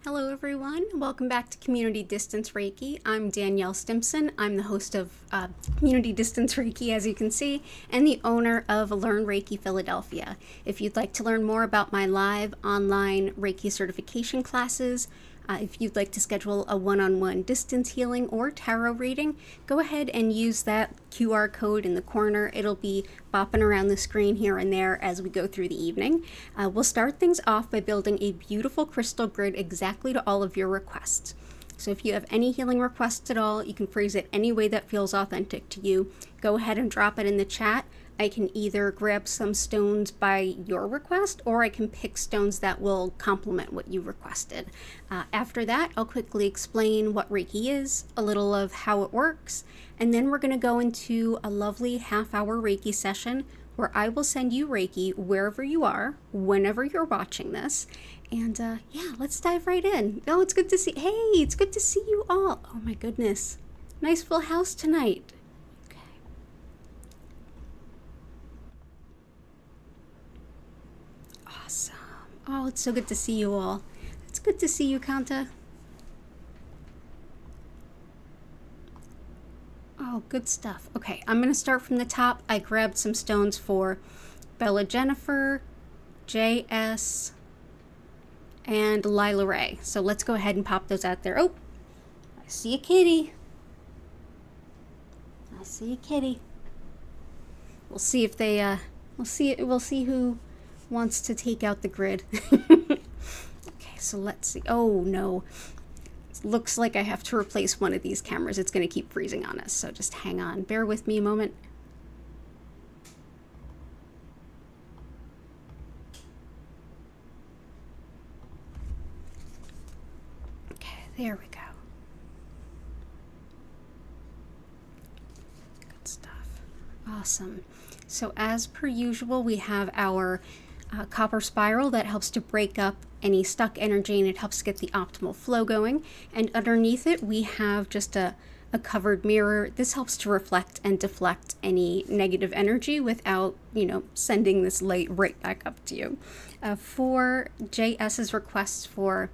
Hello everyone, welcome back to Community Distance Reiki. I'm Danielle Stimpson. I'm the host of Community Distance Reiki, as you can see, and the owner of Learn Reiki Philadelphia. If you'd like to learn more about my live online Reiki certification classes, if you'd like to schedule a one-on-one distance healing or tarot reading, go ahead and use that QR code in the corner. It'll be bopping around the screen here and there as we go through the evening. We'll start things off by building a beautiful crystal grid exactly to all of your requests. So if you have any healing requests at all, you can phrase it any way that feels authentic to you. Go ahead and drop it in the chat. I can either grab some stones by your request, or I can pick stones that will complement what you requested. After that, I'll quickly explain what Reiki is, a little of how it works, and then we're going to go into a lovely half-hour Reiki session where I will send you Reiki wherever you are, whenever you're watching this. And yeah, let's dive right in. Oh, it's good to see. Hey, it's good to see you all. Oh my goodness. Nice full house tonight. Awesome. Oh, it's so good to see you all. It's good to see you, Kanta. Oh, good stuff. Okay, I'm going to start from the top. I grabbed some stones for Bella Jennifer, JS, and Lila Ray. So let's go ahead and pop those out there. Oh, I see a kitty. I see a kitty. We'll see if they, we'll see who wants to take out the grid. Okay, so let's see. Oh no, looks like I have to replace one of these cameras. It's going to keep freezing on us, so just hang on. Bear with me a moment. Okay, there we go. Good stuff. Awesome. So as per usual, we have our copper spiral that helps to break up any stuck energy, and it helps get the optimal flow going. And underneath it, we have just a covered mirror. This helps to reflect and deflect any negative energy without, sending this light right back up to you. For JS's requests for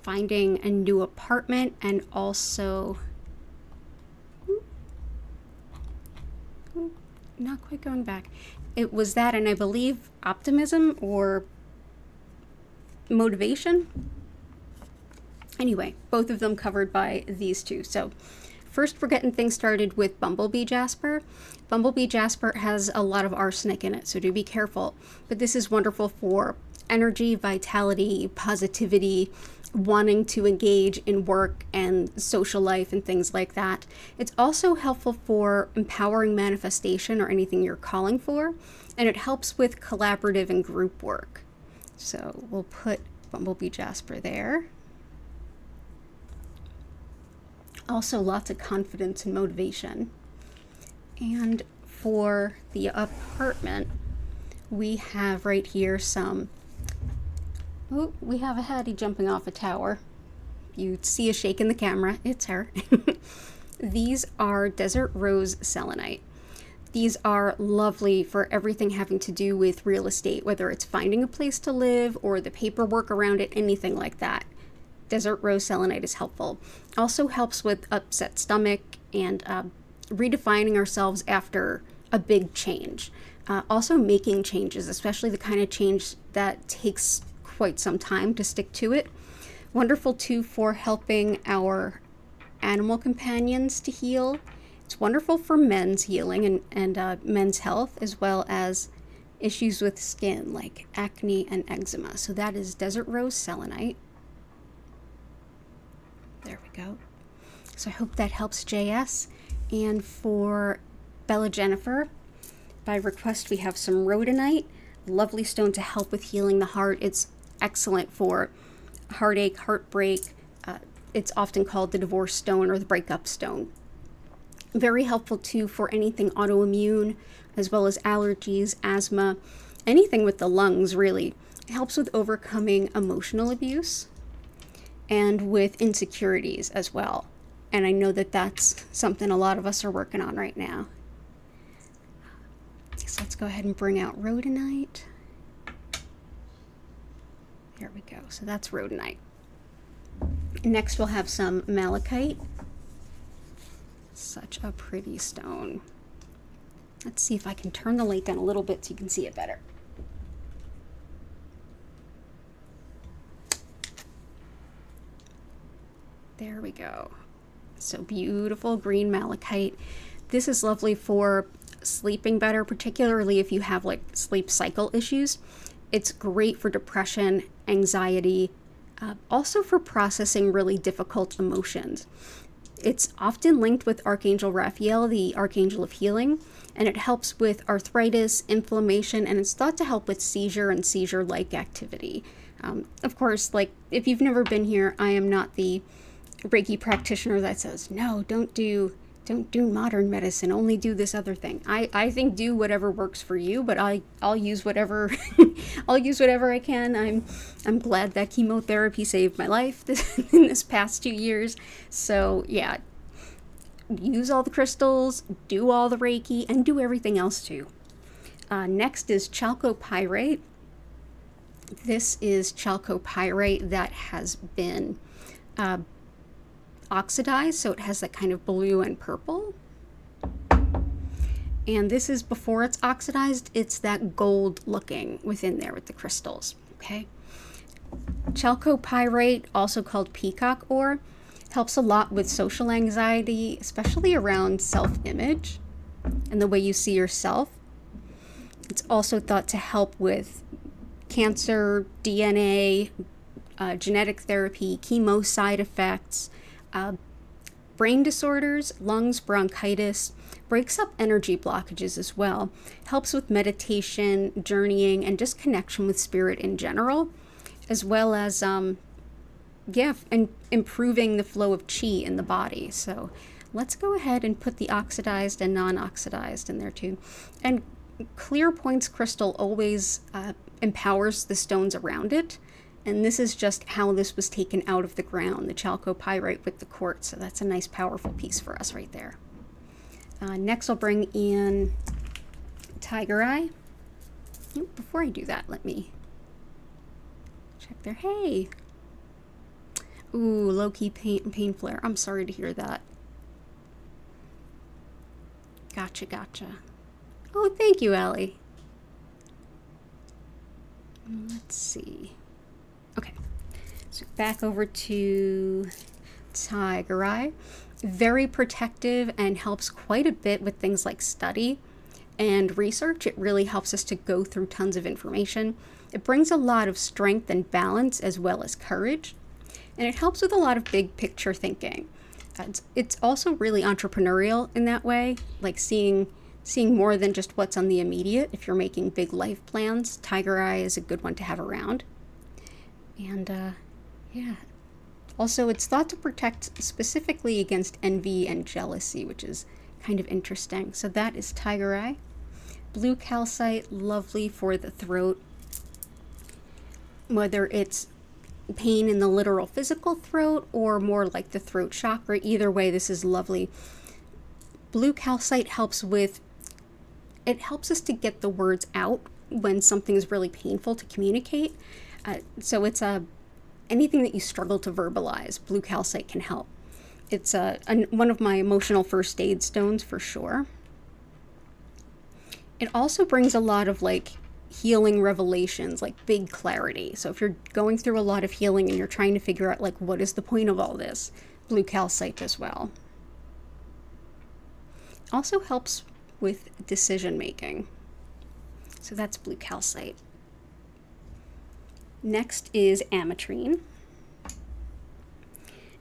finding a new apartment and also not quite going back. It was that, and I believe optimism or motivation. Anyway, both of them covered by these two. So first we're getting things started with Bumblebee Jasper. Bumblebee Jasper has a lot of arsenic in it, so do be careful. But this is wonderful for energy, vitality, positivity, wanting to engage in work and social life and things like that. It's also helpful for empowering manifestation or anything you're calling for, and it helps with collaborative and group work. So we'll put Bumblebee Jasper there. Also lots of confidence and motivation. And for the apartment, we have right here some, oh, we have a Hattie jumping off a tower. You see a shake in the camera, it's her. These are Desert Rose Selenite. These are lovely for everything having to do with real estate, whether it's finding a place to live or the paperwork around it, anything like that. Desert Rose Selenite is helpful. Also helps with upset stomach and redefining ourselves after a big change. Also making changes, especially the kind of change that takes quite some time to stick to it. Wonderful too for helping our animal companions to heal. It's wonderful for men's healing and men's health, as well as issues with skin like acne and eczema. So that is Desert Rose Selenite. There we go. So I hope that helps JS. And for Bella Jennifer, by request, we have some rhodonite, a lovely stone to help with healing the heart. It's excellent for heartache, heartbreak. It's often called the divorce stone or the breakup stone. Very helpful too for anything autoimmune, as well as allergies, asthma, anything with the lungs really. It helps with overcoming emotional abuse and with insecurities as well. And I know that that's something a lot of us are working on right now. So let's go ahead and bring out rhodonite. There we go. So that's rhodonite. Next we'll have some malachite. Such a pretty stone. Let's see if I can turn the light down a little bit so you can see it better. There we go. So beautiful green malachite. This is lovely for sleeping better, particularly if you have like sleep cycle issues. It's great for depression, anxiety, also for processing really difficult emotions. It's often linked with Archangel Raphael, the Archangel of Healing, and it helps with arthritis, inflammation, and it's thought to help with seizure and seizure-like activity. Of course, like if you've never been here, I am not the Reiki practitioner that says, no, don't do modern medicine, only do this other thing. I think do whatever works for you, but I'll use whatever I'll use whatever I can. I'm glad that chemotherapy saved my life in this past 2 years. So yeah, use all the crystals, do all the Reiki, and do everything else too. Next is chalcopyrite. This is chalcopyrite that has been oxidized, so it has that kind of blue and purple. And this is before it's oxidized, it's that gold looking within there with the crystals, okay? Chalcopyrite, also called peacock ore, helps a lot with social anxiety, especially around self-image and the way you see yourself. It's also thought to help with cancer, DNA, genetic therapy, chemo side effects, brain disorders, lungs, bronchitis, breaks up energy blockages as well, helps with meditation, journeying, and just connection with spirit in general, as well as, and improving the flow of chi in the body. So let's go ahead and put the oxidized and non-oxidized in there too. And clear points crystal always empowers the stones around it. And this is just how this was taken out of the ground, the chalcopyrite with the quartz. So that's a nice, powerful piece for us right there. Next, I'll bring in tiger eye. Before I do that, let me check there. Hey! Ooh, low-key pain flare. I'm sorry to hear that. Gotcha. Oh, thank you, Allie. Let's see. Okay, so back over to tiger eye. Very protective and helps quite a bit with things like study and research. It really helps us to go through tons of information. It brings a lot of strength and balance as well as courage. And it helps with a lot of big picture thinking. It's also really entrepreneurial in that way, like seeing more than just what's on the immediate. If you're making big life plans, tiger eye is a good one to have around. And yeah, also it's thought to protect specifically against envy and jealousy, which is kind of interesting. So that is tiger eye. Blue calcite, lovely for the throat, whether it's pain in the literal physical throat or more like the throat chakra. Either way, this is lovely. Blue calcite helps us to get the words out when something is really painful to communicate. So it's anything that you struggle to verbalize, blue calcite can help. It's one of my emotional first aid stones for sure. It also brings a lot of like healing revelations, like big clarity. So if you're going through a lot of healing and you're trying to figure out like what is the point of all this, blue calcite as well. Also helps with decision making. So that's blue calcite. Next is ametrine.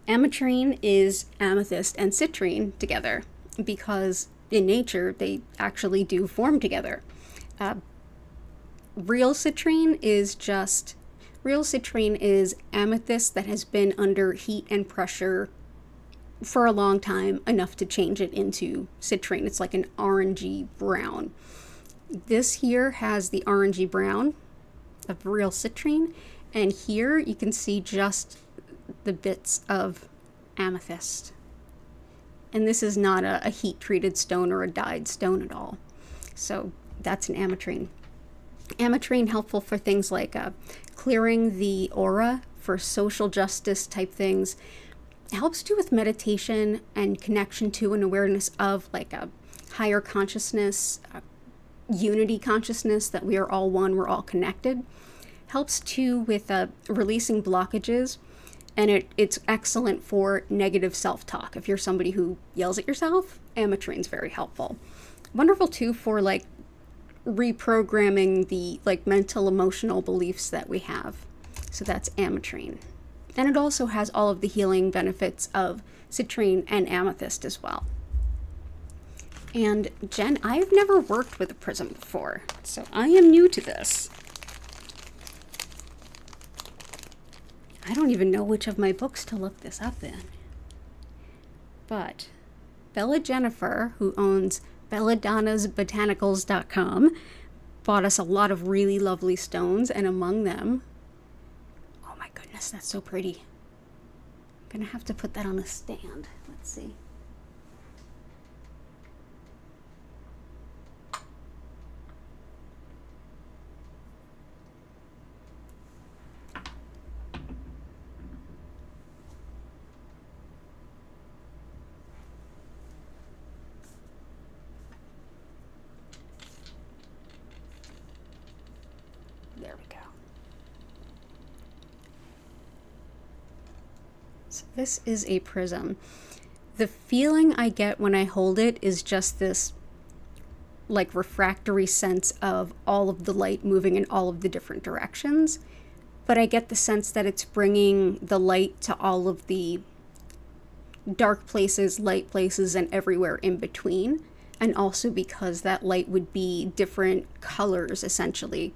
Ametrine is amethyst and citrine together because in nature they actually do form together. Real citrine is amethyst that has been under heat and pressure for a long time, enough to change it into citrine. It's like an orangey brown. This here has the orangey brown of real citrine, and here you can see just the bits of amethyst. And this is not a heat treated stone or a dyed stone at all. So that's an ametrine. Ametrine helpful for things like clearing the aura for social justice type things. It helps too with meditation and connection to and awareness of like a higher consciousness, unity consciousness, that we are all one, we're all connected. Helps too with releasing blockages, and it's excellent for negative self-talk. If you're somebody who yells at yourself, Ametrine's very helpful. Wonderful too for like reprogramming the like mental emotional beliefs that we have. So that's Ametrine. And it also has all of the healing benefits of citrine and amethyst as well. And Jen, I've never worked with a prism before, so I am new to this. I don't even know which of my books to look this up in. But Bella Jennifer, who owns belladonnasbotanicals.com, bought us a lot of really lovely stones, and among them, oh my goodness, that's so pretty. I'm gonna have to put that on a stand. Let's see. There we go. So this is a prism. The feeling I get when I hold it is just this like refractory sense of all of the light moving in all of the different directions. But I get the sense that it's bringing the light to all of the dark places, light places, and everywhere in between. And also because that light would be different colors, essentially.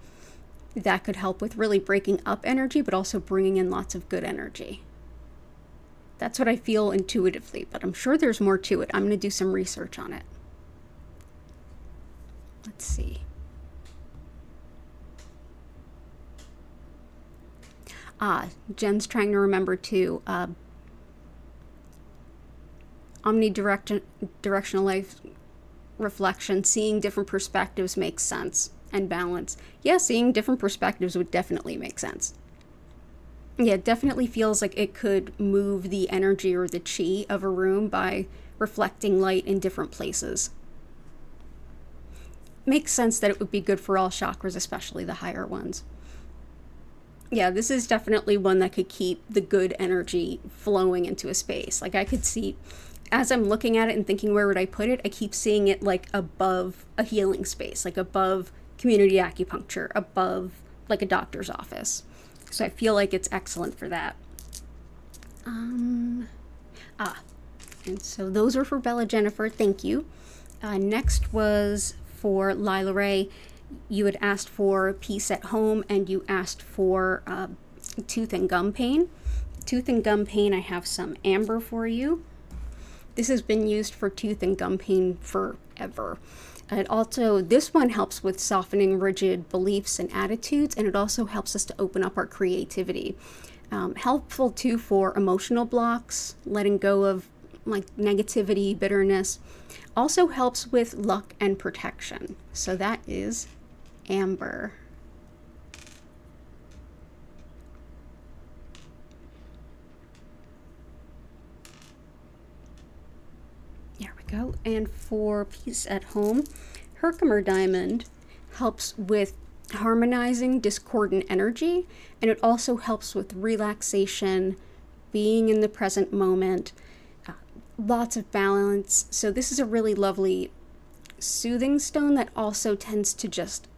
That could help with really breaking up energy, but also bringing in lots of good energy. That's what I feel intuitively, but I'm sure there's more to it. I'm going to do some research on it. Let's see. Jen's trying to remember too. Omnidirectional life reflection, seeing different perspectives makes sense. And balance. Yeah, seeing different perspectives would definitely make sense. Yeah, it definitely feels like it could move the energy or the chi of a room by reflecting light in different places. Makes sense that it would be good for all chakras, especially the higher ones. Yeah, this is definitely one that could keep the good energy flowing into a space. Like I could see, as I'm looking at it and thinking where would I put it, I keep seeing it like above a healing space, like above community acupuncture, above like a doctor's office. So I feel like it's excellent for that. And so those are for Bella Jennifer. Thank you. Next was for Lila Ray. You had asked for peace at home, and you asked for tooth and gum pain. Tooth and gum pain, I have some amber for you. This has been used for tooth and gum pain forever. It also, this one helps with softening rigid beliefs and attitudes, and it also helps us to open up our creativity. Helpful too for emotional blocks, letting go of like negativity, bitterness. Also helps with luck and protection. So that is amber. Go. And for peace at home, Herkimer diamond helps with harmonizing discordant energy, and it also helps with relaxation, being in the present moment, lots of balance. So this is a really lovely soothing stone that also tends to just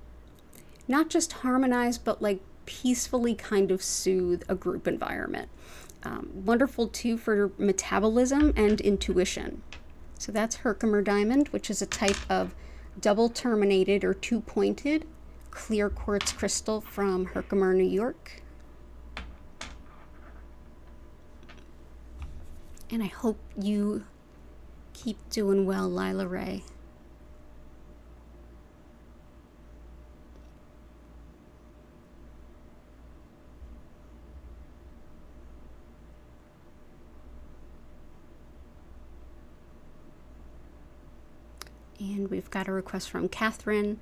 not just harmonize, but like peacefully kind of soothe a group environment. Wonderful too for metabolism and intuition. So that's Herkimer diamond, which is a type of double terminated or two-pointed clear quartz crystal from Herkimer, New York. And I hope you keep doing well, Lila Ray. And we've got a request from Catherine.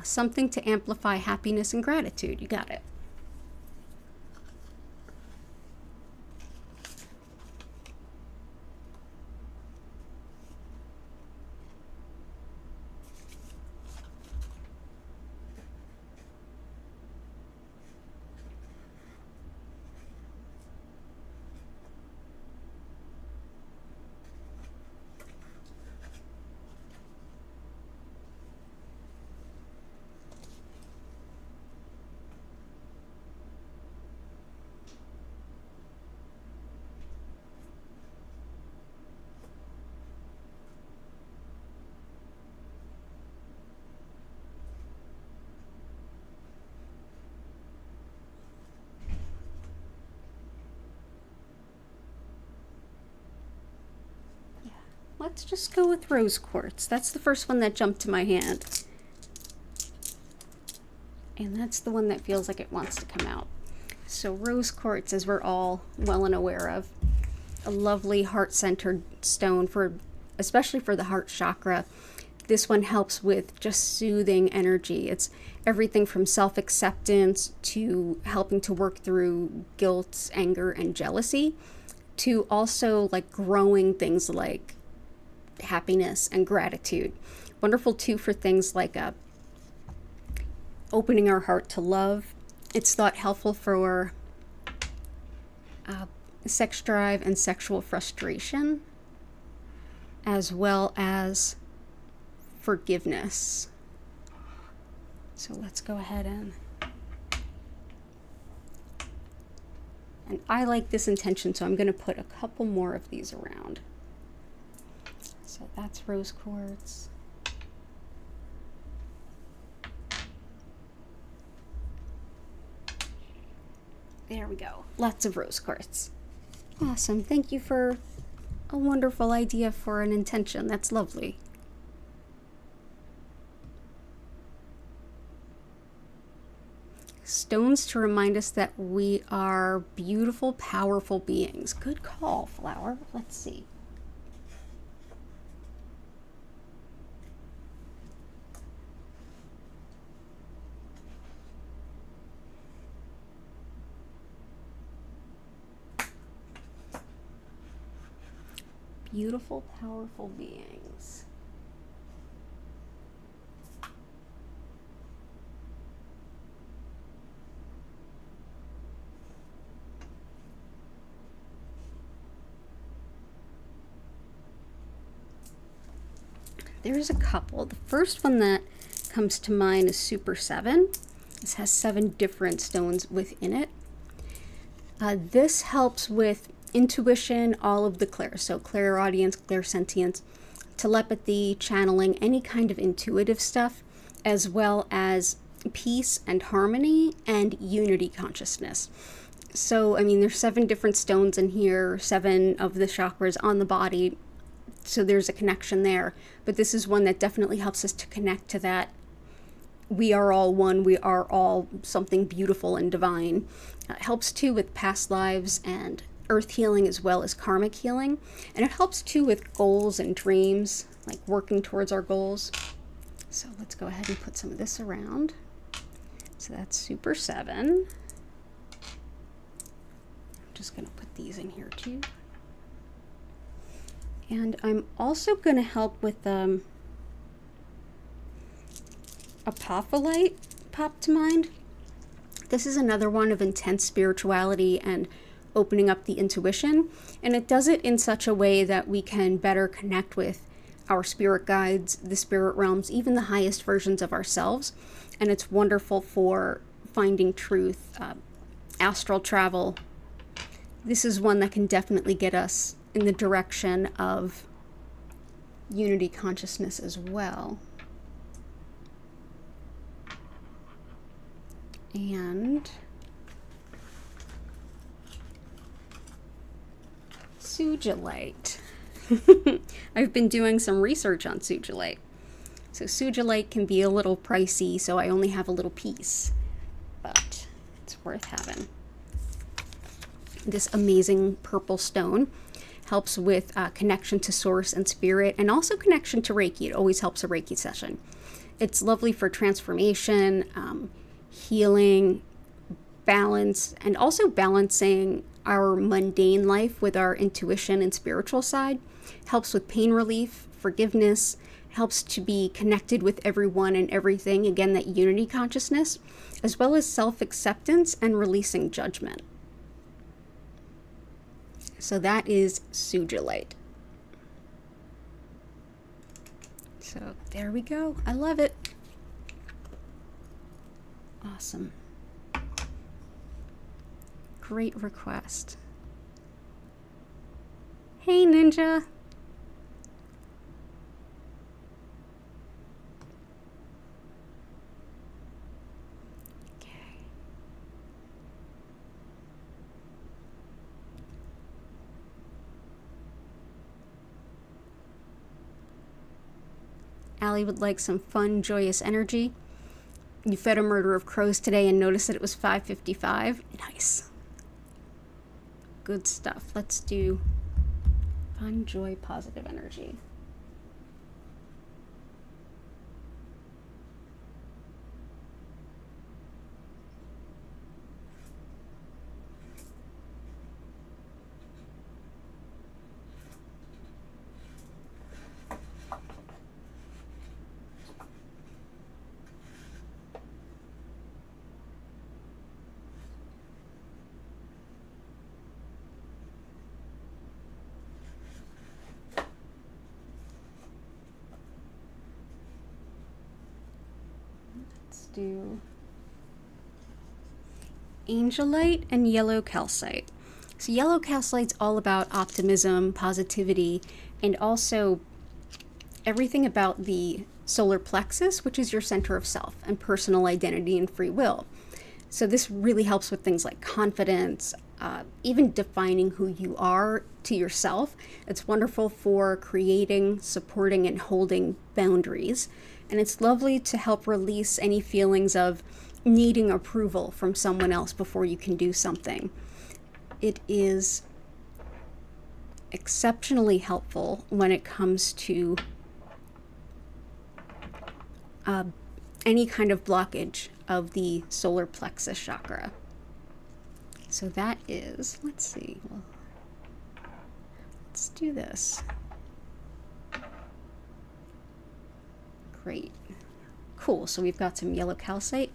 something to amplify happiness and gratitude. You got it. Let's just go with rose quartz. That's the first one that jumped to my hand. And that's the one that feels like it wants to come out. So rose quartz, as we're all well and aware of, a lovely heart-centered stone for, especially for the heart chakra. This one helps with just soothing energy. It's everything from self-acceptance to helping to work through guilt, anger, and jealousy, to also like growing things like happiness and gratitude. Wonderful too for things like opening our heart to love. It's thought helpful for sex drive and sexual frustration, as well as forgiveness. So let's go ahead and I like this intention, so I'm going to put a couple more of these around. So that's rose quartz. There we go. Lots of rose quartz. Awesome. Thank you for a wonderful idea for an intention. That's lovely. Stones to remind us that we are beautiful, powerful beings. Good call, flower. Let's see. Beautiful, powerful beings. There's a couple. The first one that comes to mind is Super 7. This has 7 different stones within it. This helps with intuition, all of the so clairaudience, clairsentience, telepathy, channeling, any kind of intuitive stuff, as well as peace and harmony and unity consciousness. So, I mean, there's 7 different stones in here, 7 of the chakras on the body, so there's a connection there. But this is one that definitely helps us to connect to that. We are all one, we are all something beautiful and divine. Helps too with past lives and earth healing, as well as karmic healing. And it helps too with goals and dreams, like working towards our goals. So let's go ahead and put some of this around. So that's Super 7. I'm just going to put these in here too. And I'm also going to help with apophyllite popped to mind. This is another one of intense spirituality and opening up the intuition, and it does it in such a way that we can better connect with our spirit guides, the spirit realms, even the highest versions of ourselves. And it's wonderful for finding truth, astral travel. This is one that can definitely get us in the direction of unity consciousness as well. And sugilite. I've been doing some research on sugilite. So sugilite can be a little pricey, so I only have a little piece, but it's worth having. This amazing purple stone helps with connection to source and spirit, and also connection to Reiki. It always helps a Reiki session. It's lovely for transformation, healing, balance, and also balancing our mundane life with our intuition and spiritual side. Helps with pain relief, forgiveness, helps to be connected with everyone and everything, again, that unity consciousness, as well as self-acceptance and releasing judgment. So that is Sujilite. So there we go. I love it. Awesome. Great request. Hey, Ninja. Allie would like some fun, joyous energy. You fed a murder of crows today and noticed that it was 5:55. Nice. Good stuff. Let's do fun, joy, positive energy. Do Angelite and yellow calcite. So yellow calcite's all about optimism, positivity, and also everything about the solar plexus, which is your center of self and personal identity and free will. So this really helps with things like confidence, even defining who you are to yourself. It's wonderful for creating, supporting, and holding boundaries. And it's lovely to help release any feelings of needing approval from someone else before you can do something. It is exceptionally helpful when it comes to any kind of blockage of the solar plexus chakra. So that is, let's see, well, let's do this. Great. Cool. So we've got some yellow calcite.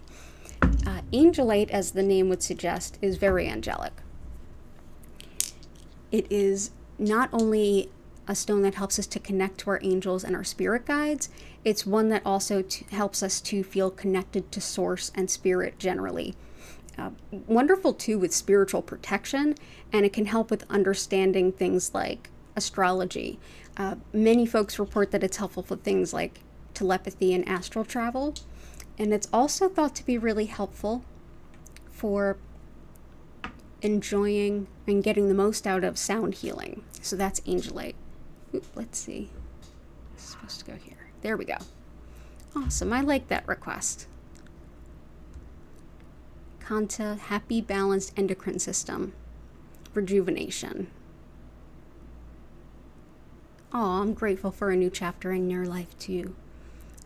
Angelite, as the name would suggest, is very angelic. It is not only a stone that helps us to connect to our angels and our spirit guides, it's one that also helps us to feel connected to source and spirit generally. Wonderful too with spiritual protection, and it can help with understanding things like astrology. Many folks report that it's helpful for things like telepathy and astral travel, and it's also thought to be really helpful for enjoying and getting the most out of sound healing. So that's Angelite. Let's see. It's supposed to go here. There we go. Awesome. I like that request. Kanta, happy, balanced endocrine system. Rejuvenation. Oh, I'm grateful for a new chapter in your life too.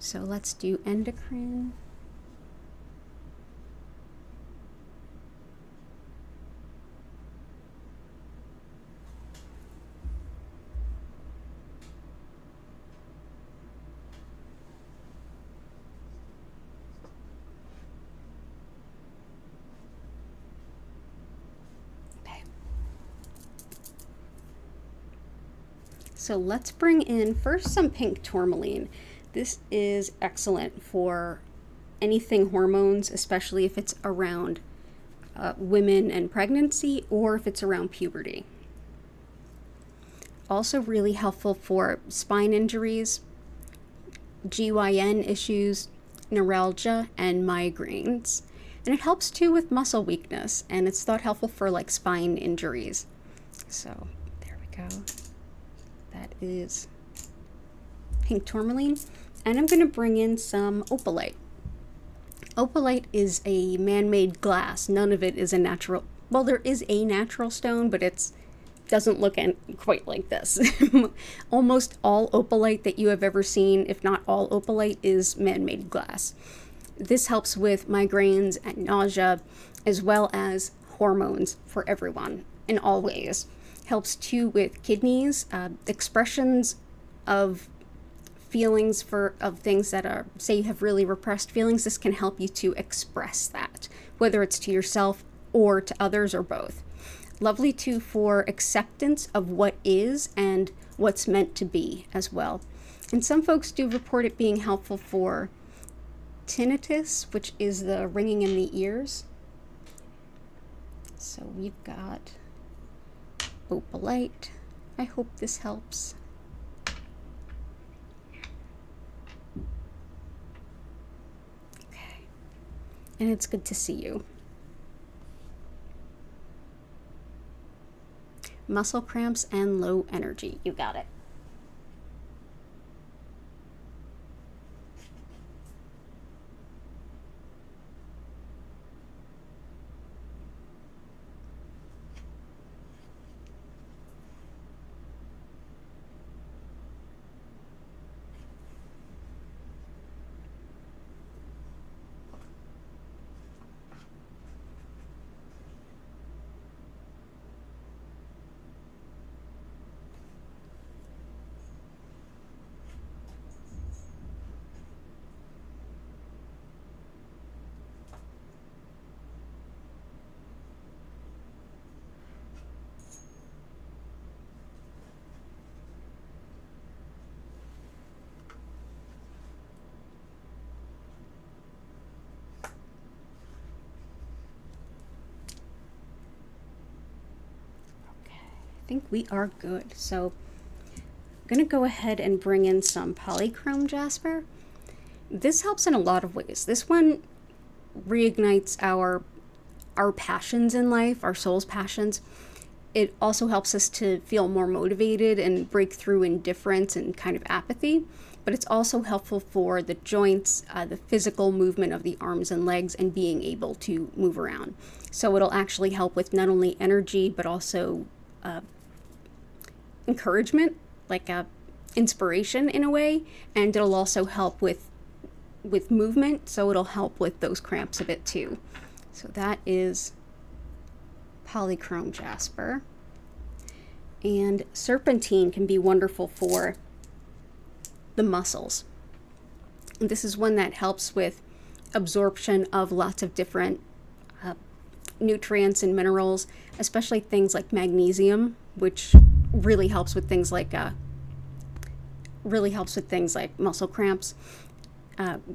So let's do endocrine. Okay. So let's bring in first some pink tourmaline. This is excellent for anything hormones, especially if it's around women and pregnancy or if it's around puberty. Also really helpful for spine injuries, GYN issues, neuralgia, and migraines. And it helps too with muscle weakness, and it's thought helpful for like spine injuries. So there we go. That is pink tourmaline. And I'm going to bring in some opalite. Opalite is a man-made glass. None of it is a natural, well, there is a natural stone, but it's doesn't look quite like this. Almost all opalite that you have ever seen, if not all opalite, is man-made glass. This helps with migraines and nausea, as well as hormones for everyone in all ways. Helps too with kidneys, expressions of feelings of things that are, say you have really repressed feelings. This can help you to express that, whether it's to yourself or to others or both. Lovely too for acceptance of what is and what's meant to be as well. And some folks do report it being helpful for tinnitus, which is the ringing in the ears. So we've got opalite. I hope this helps. Okay. And it's good to see you. Muscle cramps and low energy. You got it. I think we are good. So I'm going to go ahead and bring in some polychrome jasper. This helps in a lot of ways. This one reignites our passions in life, our soul's passions. It also helps us to feel more motivated and break through indifference and kind of apathy. But it's also helpful for the joints, the physical movement of the arms and legs, and being able to move around. So it'll actually help with not only energy, but also encouragement, like inspiration in a way, and it'll also help with movement, so it'll help with those cramps a bit too. So that is polychrome jasper. And serpentine can be wonderful for the muscles. And this is one that helps with absorption of lots of different nutrients and minerals, especially things like magnesium, which really helps with things like muscle cramps.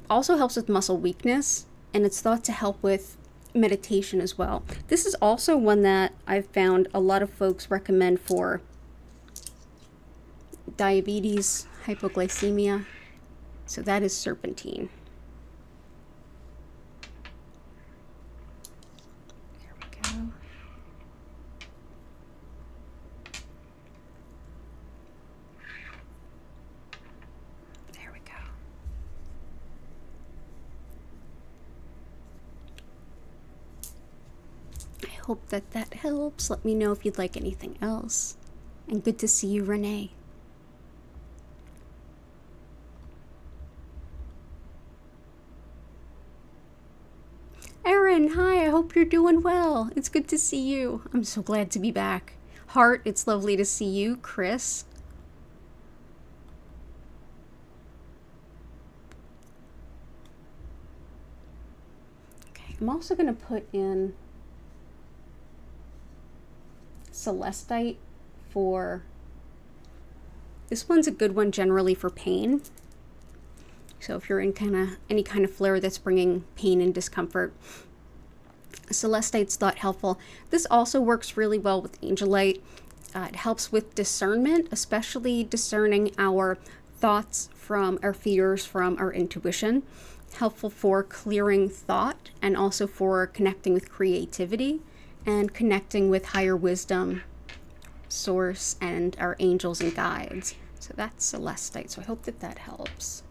Also helps with muscle weakness, and it's thought to help with meditation as well. This is also one that I've found a lot of folks recommend for diabetes, hypoglycemia. So that is serpentine. There we go. There we go. I hope that helps. Let me know if you'd like anything else. And good to see you, Renee. Erin, hi, I hope you're doing well. It's good to see you. I'm so glad to be back. Heart, it's lovely to see you. Chris. Okay, I'm also going to put in celestite for, this one's a good one generally for pain. So if you're in any kind of flare that's bringing pain and discomfort, celestite's thought helpful. This also works really well with angelite. It helps with discernment, especially discerning our thoughts from our fears, from our intuition. Helpful for clearing thought, and also for connecting with creativity and connecting with higher wisdom, source, and our angels and guides. So that's celestite. So I hope that helps.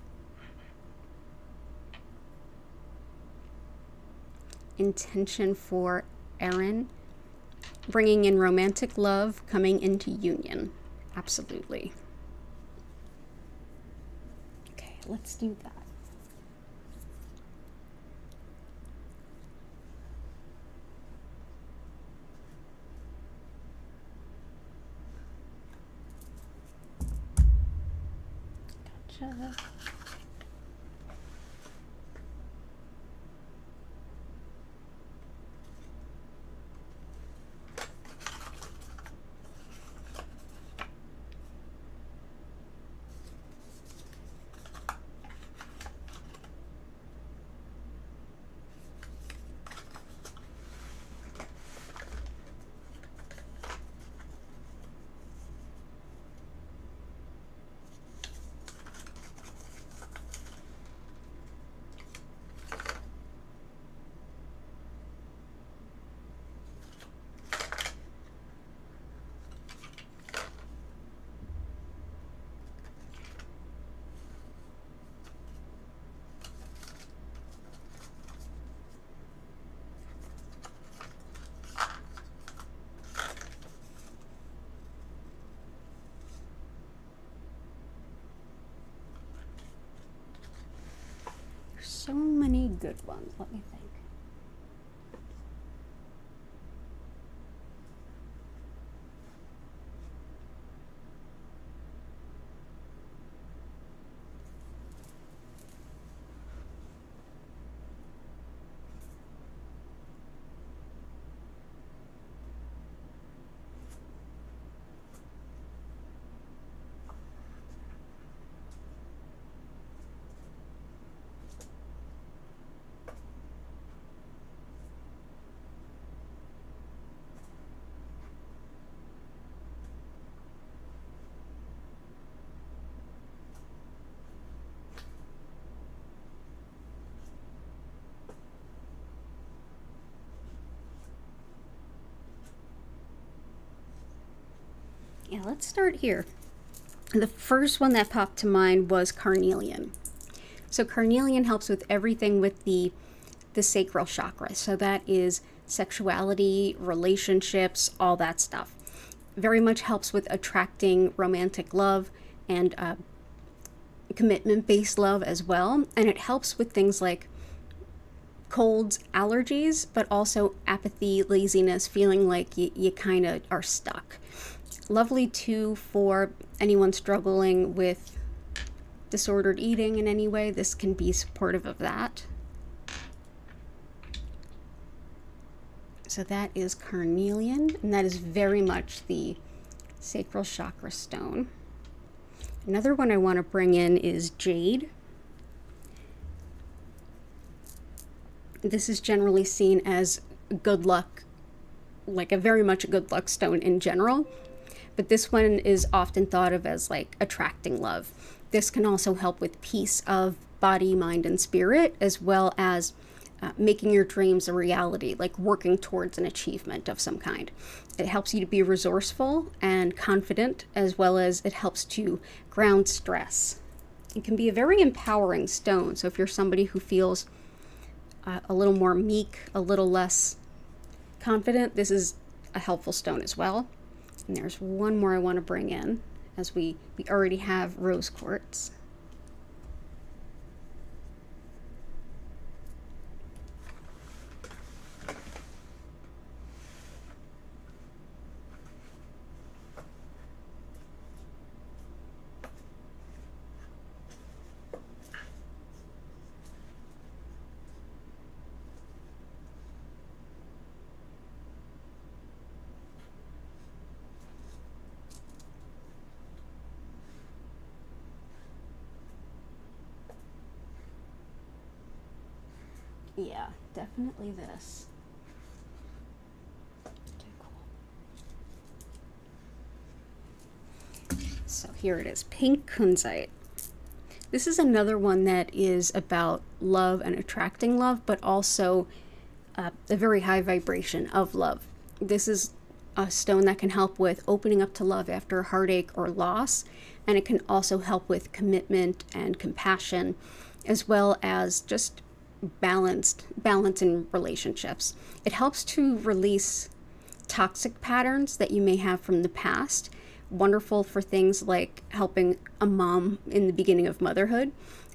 Intention for Erin. bringing in romantic love, coming into union. Absolutely. Okay, let's do that. Gotcha. So many good ones. Let me think. Yeah, let's start here. The first one that popped to mind was carnelian. So carnelian helps with everything with the sacral chakra. So that is sexuality, relationships, all that stuff. Very much helps with attracting romantic love and commitment-based love as well. And it helps with things like colds, allergies, but also apathy, laziness, feeling like you kind of are stuck. Lovely too for anyone struggling with disordered eating in any way. This can be supportive of that. So that is carnelian, and that is very much the sacral chakra stone. Another one I want to bring in is jade. This is generally seen as good luck, like a very much a good luck stone in general. But this one is often thought of as like attracting love. This can also help with peace of body, mind, and spirit, as well as making your dreams a reality, like working towards an achievement of some kind. It helps you to be resourceful and confident, as well as it helps to ground stress. It can be a very empowering stone. So if you're somebody who feels a little more meek, a little less confident, this is a helpful stone as well. And there's one more I want to bring in, as we already have rose quartz. Yeah, definitely this. Okay, cool. So here it is, pink kunzite. This is another one that is about love and attracting love, but also a very high vibration of love. This is a stone that can help with opening up to love after heartache or loss, and it can also help with commitment and compassion, as well as just balance in relationships. It helps to release toxic patterns that you may have from the past. Wonderful for things like helping a mom in the beginning of motherhood.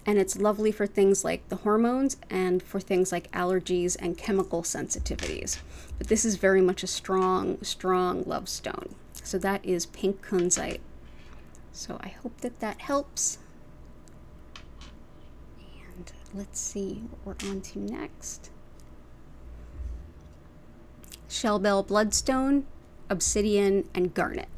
And it's lovely for things like the hormones and for things like allergies and chemical sensitivities. But this is very much a strong, strong love stone. So that is pink kunzite. So I hope that that helps. And let's see what we're on to next. Shellbell bloodstone, obsidian, and garnet.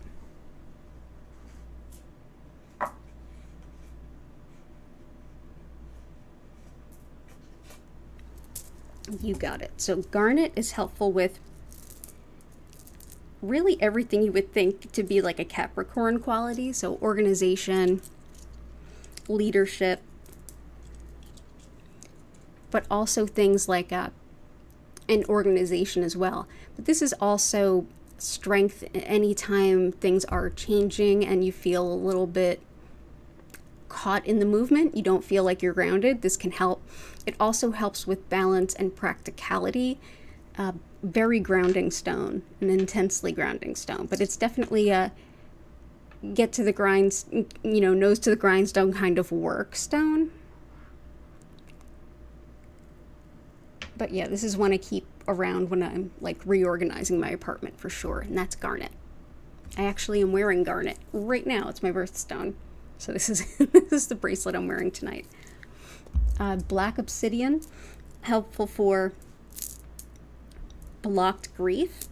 You got it. So garnet is helpful with really everything you would think to be like a Capricorn quality. So organization, leadership, but also things like an organization as well. But this is also strength anytime things are changing and you feel a little bit caught in the movement. You don't feel like you're grounded. This can help. It also helps with balance and practicality. Very grounding stone, an intensely grounding stone, but it's definitely a get to the grinds, nose to the grindstone kind of work stone. But yeah, this is one I keep around when I'm like reorganizing my apartment for sure, and that's garnet. I actually am wearing garnet right now. It's my birthstone. So this is this is the bracelet I'm wearing tonight. Black obsidian, helpful for blocked grief,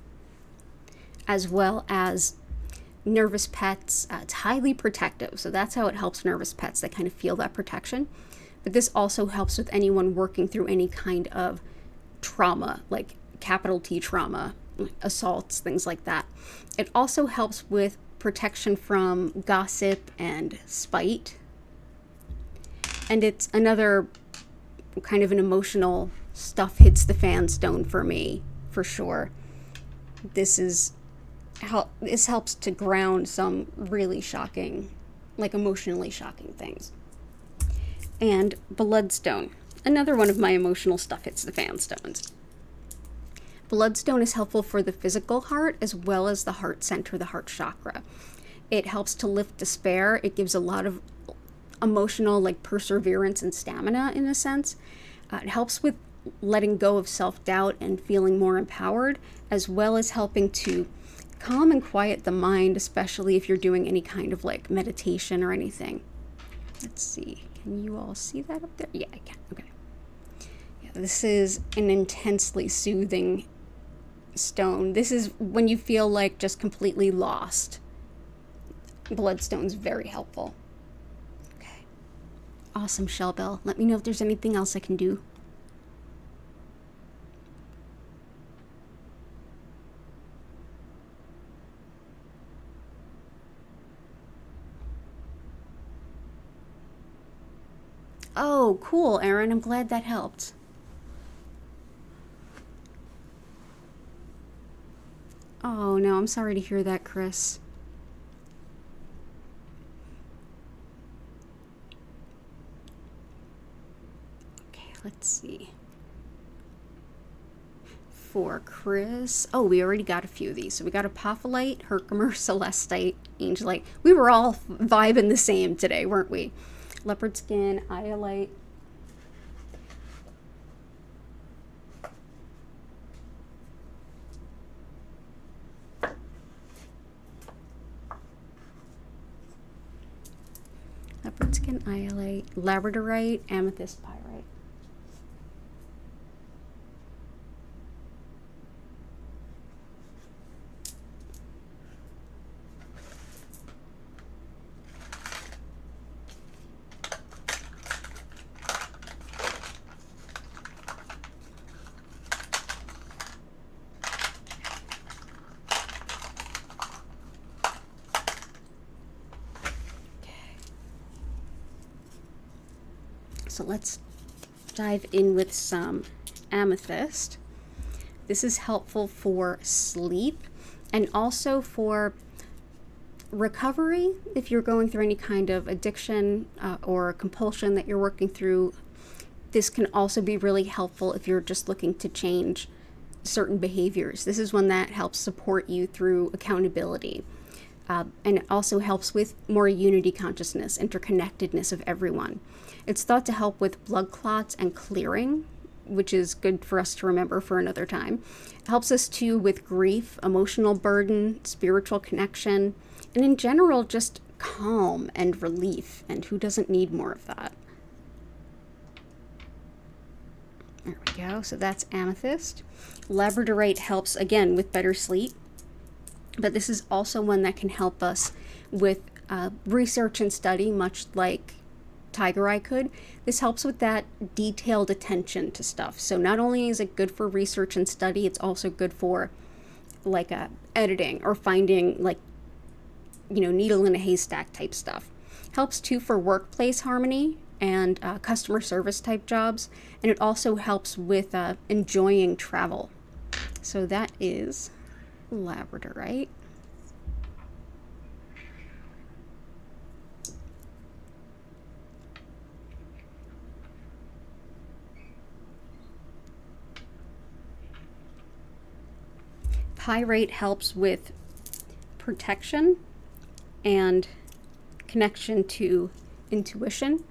as well as nervous pets. It's highly protective, so that's how it helps nervous pets. They kind of feel that protection. But this also helps with anyone working through any kind of trauma, like capital T trauma, assaults, things like that. It also helps with protection from gossip and spite. And it's another kind of an emotional stuff hits the fan stone for me, for sure. This helps to ground some really shocking, like emotionally shocking things. And bloodstone, another one of my emotional stuff hits the fan stones. Bloodstone is helpful for the physical heart as well as the heart center, the heart chakra. It helps to lift despair. It gives a lot of emotional like perseverance and stamina in a sense. It helps with letting go of self-doubt and feeling more empowered, as well as helping to calm and quiet the mind, especially if you're doing any kind of like meditation or anything. Let's see. Can you all see that up there? Yeah, I can. Okay. Yeah, this is an intensely soothing stone. This is when you feel like just completely lost. Bloodstone's very helpful. Okay. Awesome, Shellbell. Let me know if there's anything else I can do. Oh, cool, Erin. I'm glad that helped. Oh, no, I'm sorry to hear that, Chris. Okay, let's see. For Chris, oh, we already got a few of these. So we got apophyllite, Herkimer, celestite, angelite. We were all vibing the same today, weren't we? Leopard skin, iolite. Leopard skin, iolite, labradorite, amethyst pyrite. So let's dive in with some amethyst. This is helpful for sleep and also for recovery. If you're going through any kind of addiction or compulsion that you're working through, this can also be really helpful if you're just looking to change certain behaviors. This is one that helps support you through accountability. And it also helps with more unity consciousness, interconnectedness of everyone. It's thought to help with blood clots and clearing, which is good for us to remember for another time. It helps us too with grief, emotional burden, spiritual connection, and in general, just calm and relief. And who doesn't need more of that? There we go. So that's amethyst. Labradorite helps, again, with better sleep. But this is also one that can help us with research and study, much like Tiger Eye could. This helps with that detailed attention to stuff. So not only is it good for research and study, it's also good for like editing or finding like, needle in a haystack type stuff. Helps too for workplace harmony and customer service type jobs. And it also helps with enjoying travel. So that is Labradorite. Pyrite helps with protection and connection to intuition,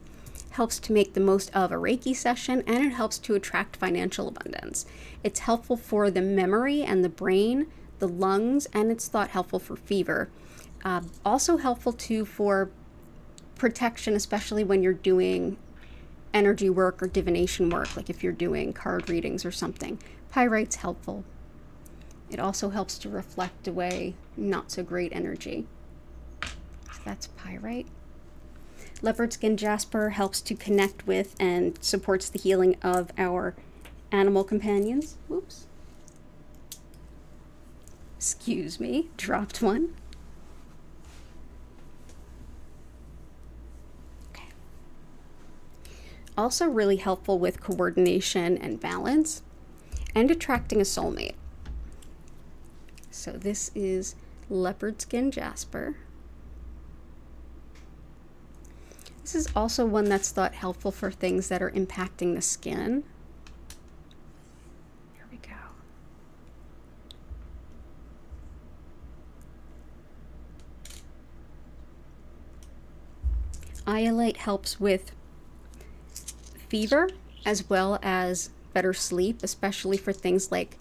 helps to make the most of a Reiki session, and it helps to attract financial abundance. It's helpful for the memory and the brain, the lungs, and it's thought helpful for fever. Also helpful too for protection, especially when you're doing energy work or divination work, like if you're doing card readings or something. Pyrite's helpful. It also helps to reflect away not so great energy. So that's pyrite. Leopard skin jasper helps to connect with and supports the healing of our animal companions. Whoops. Excuse me, dropped one. Okay. Also really helpful with coordination and balance and attracting a soulmate. So this is leopard skin jasper. This is also one that's thought helpful for things that are impacting the skin. There we go. Iolite helps with fever as well as better sleep, especially for things like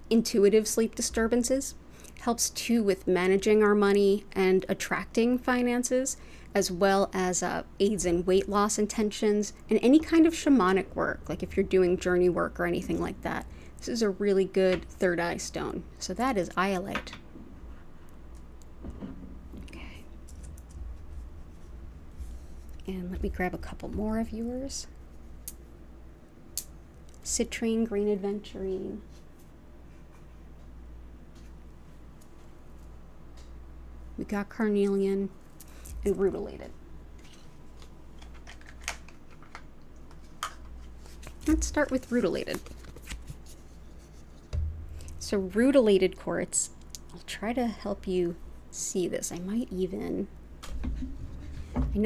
intuitive sleep disturbances. Helps too with managing our money and attracting finances, as well as aids in weight loss intentions and any kind of shamanic work, like if you're doing journey work or anything like that. This is a really good third eye stone. So that is iolite. Okay. And let me grab a couple more of yours. Citrine, green aventurine. We got carnelian and rutilated. Let's start with rutilated. So rutilated quartz, I'll try to help you see this. I know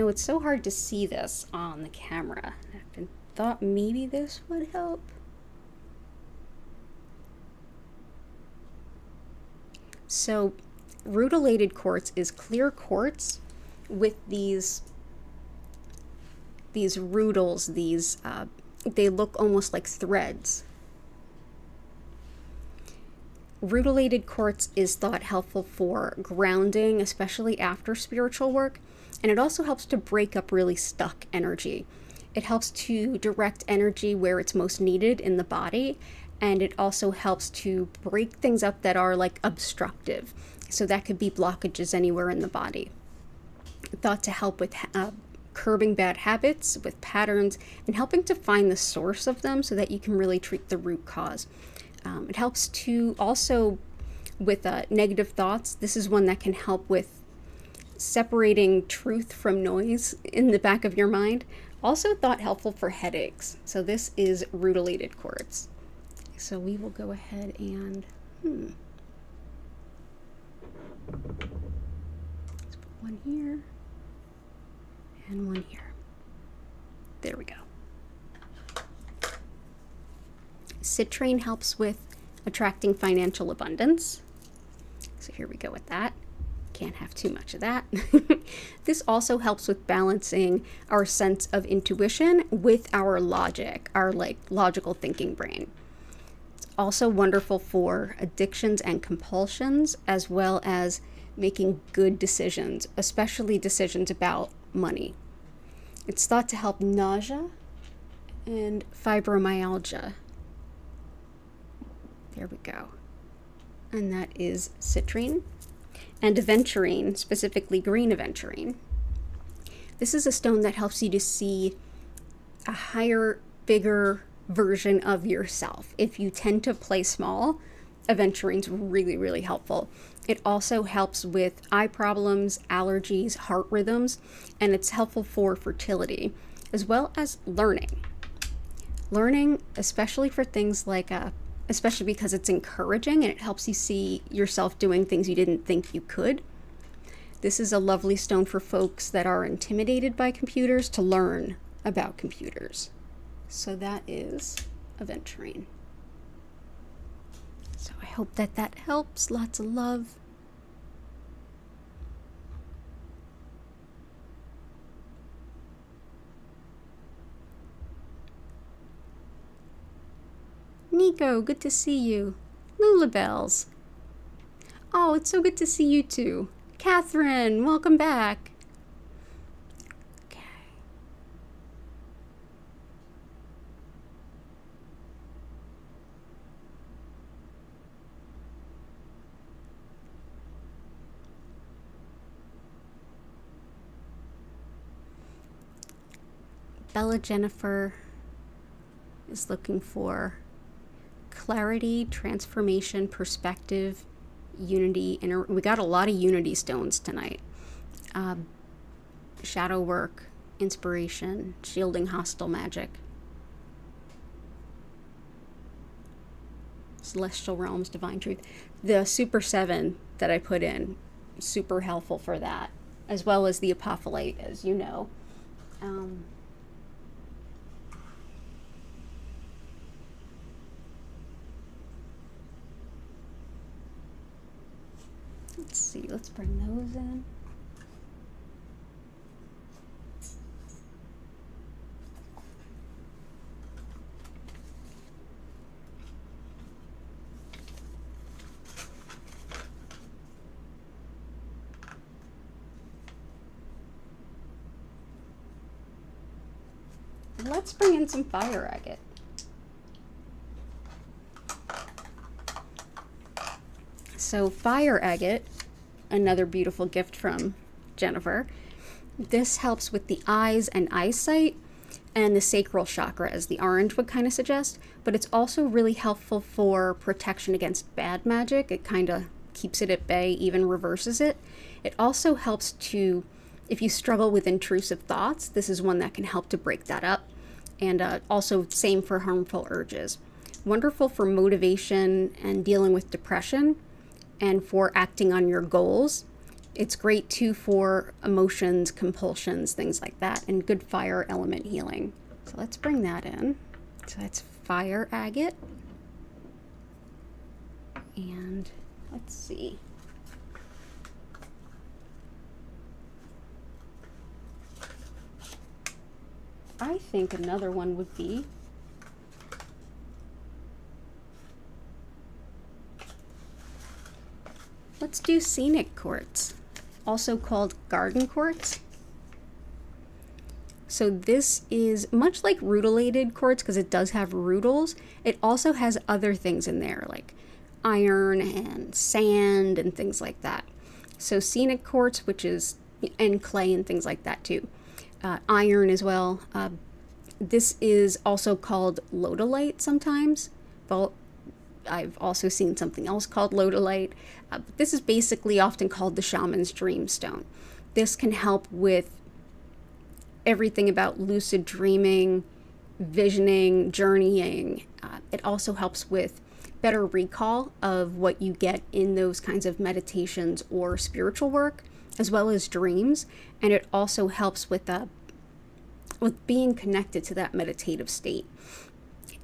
it's so hard to see this on the camera. I thought maybe this would help. So rutilated quartz is clear quartz with these rutils, they look almost like threads. Rutilated quartz is thought helpful for grounding, especially after spiritual work, and it also helps to break up really stuck energy. It helps to direct energy where it's most needed in the body, and it also helps to break things up that are like obstructive. So that could be blockages anywhere in the body. Thought to help with curbing bad habits, with patterns, and helping to find the source of them so that you can really treat the root cause. It helps to also with negative thoughts. This is one that can help with separating truth from noise in the back of your mind. Also thought helpful for headaches. So this is rutilated quartz. So we will go ahead and let's put one here and one here. There we go. Citrine helps with attracting financial abundance. So here we go with that. Can't have too much of that. This also helps with balancing our sense of intuition with our logic, our logical thinking brain. It's also wonderful for addictions and compulsions, as well as making good decisions, especially decisions about money. It's thought to help nausea and fibromyalgia. There we go. And that is citrine. And aventurine, specifically green aventurine. This is a stone that helps you to see a higher, bigger version of yourself. If you tend to play small, aventurine's really, really helpful. It also helps with eye problems, allergies, heart rhythms, and it's helpful for fertility, as well as learning. Learning, especially for things like especially because it's encouraging and it helps you see yourself doing things you didn't think you could. This is a lovely stone for folks that are intimidated by computers to learn about computers. So that is aventurine. So I hope that helps. Lots of love. Nico, good to see you. Lulabells. Oh, it's so good to see you too. Catherine, welcome back. Okay. Bella Jennifer is looking for clarity, transformation, perspective, unity. We got a lot of unity stones tonight. Shadow work, inspiration, shielding hostile magic. Celestial realms, divine truth. The Super 7 that I put in, super helpful for that, as well as the apophyllite, as you know. Let's see, let's bring those in. Let's bring in some fire agate. So fire agate, another beautiful gift from Jennifer. This helps with the eyes and eyesight and the sacral chakra, as the orange would kind of suggest, but it's also really helpful for protection against bad magic. It kind of keeps it at bay, even reverses it. It also helps to, if you struggle with intrusive thoughts, this is one that can help to break that up. And also same for harmful urges. Wonderful for motivation and dealing with depression, and for acting on your goals. It's great too for emotions, compulsions, things like that, and good fire element healing. So let's bring that in. So that's fire agate. And let's see. I think another one would be let's do scenic quartz, also called garden quartz. So this is much like rutilated quartz because it does have rutils. It also has other things in there like iron and sand and things like that. So scenic quartz, which is, and clay and things like that too. Iron as well. This is also called lodolite sometimes. I've also seen something else called lodolite. This is basically often called the shaman's dream stone. This can help with everything about lucid dreaming, visioning, journeying. It also helps with better recall of what you get in those kinds of meditations or spiritual work, as well as dreams. And it also helps with being connected to that meditative state.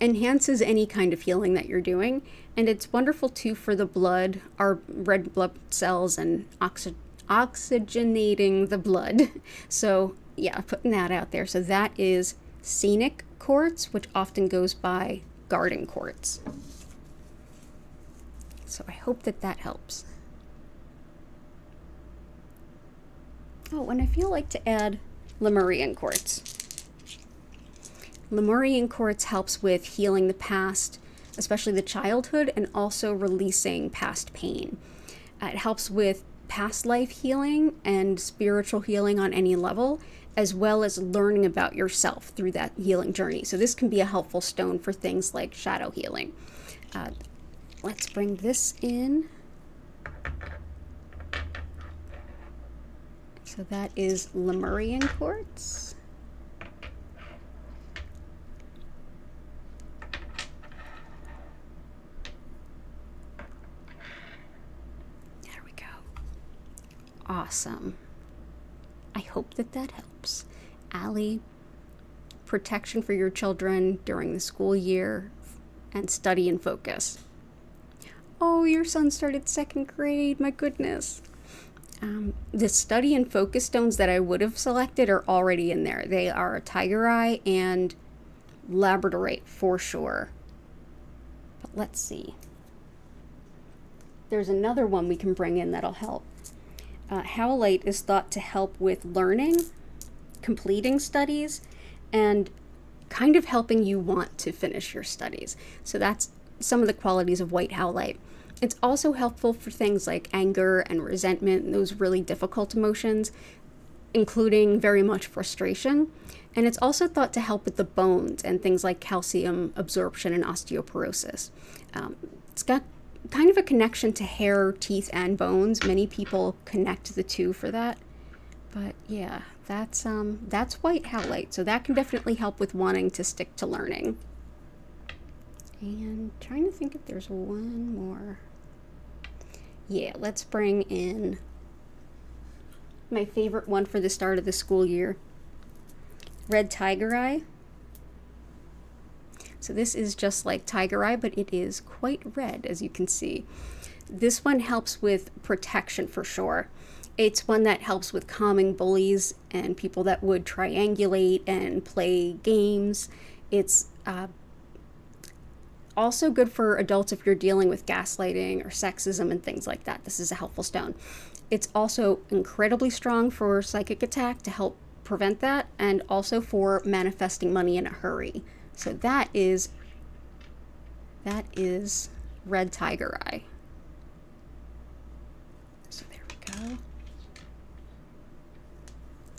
enhances any kind of healing that you're doing. And it's wonderful too for the blood, our red blood cells, and oxygenating the blood. So yeah, putting that out there. So that is scenic quartz, which often goes by garden quartz. So I hope that that helps. Oh, and I feel like to add Lemurian quartz. Lemurian quartz helps with healing the past, especially the childhood, and also releasing past pain. It helps with past life healing and spiritual healing on any level, as well as learning about yourself through that healing journey. So this can be a helpful stone for things like shadow healing. Let's bring this in. So that is Lemurian quartz. There we go. Awesome. I hope that that helps. Allie, protection for your children during the school year and study and focus. Oh, your son started 2nd grade. My goodness. The study and focus stones that I would have selected are already in there. They are tiger eye and labradorite for sure. But let's see. There's another one we can bring in that'll help. Howlite is thought to help with learning, completing studies, and kind of helping you want to finish your studies. So that's some of the qualities of white howlite. It's also helpful for things like anger and resentment, and those really difficult emotions, including very much frustration. And it's also thought to help with the bones and things like calcium absorption and osteoporosis. It's got kind of a connection to hair, teeth, and bones. Many people connect the two for that. But yeah, that's white howlite. So that can definitely help with wanting to stick to learning. And trying to think if there's one more. Yeah, let's bring in my favorite one for the start of the school year. Red tiger eye. So this is just like tiger eye, but it is quite red, as you can see. This one helps with protection for sure. It's one that helps with calming bullies and people that would triangulate and play games. It's also good for adults if you're dealing with gaslighting or sexism and things like that. This is a helpful stone. It's also incredibly strong for psychic attack to help prevent that, and also for manifesting money in a hurry. So that is red tiger eye. So there we go.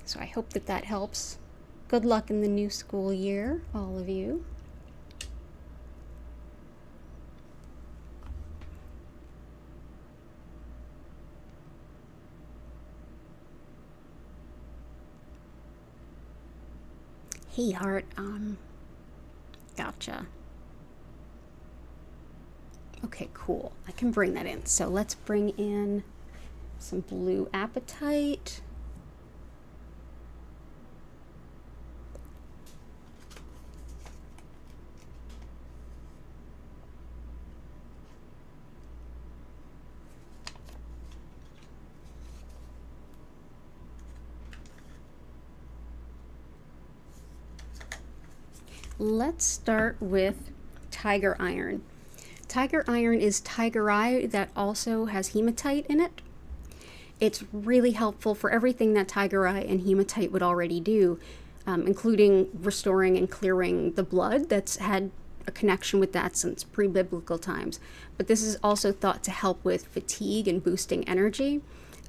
So I hope that that helps. Good luck in the new school year, all of you. Hey, Heart, gotcha. Okay, cool. I can bring that in. So let's bring in some blue apatite. Let's start with tiger iron. Tiger iron is tiger eye that also has hematite in it. It's really helpful for everything that tiger eye and hematite would already do, including restoring and clearing the blood that's had a connection with that since pre-biblical times. But this is also thought to help with fatigue and boosting energy,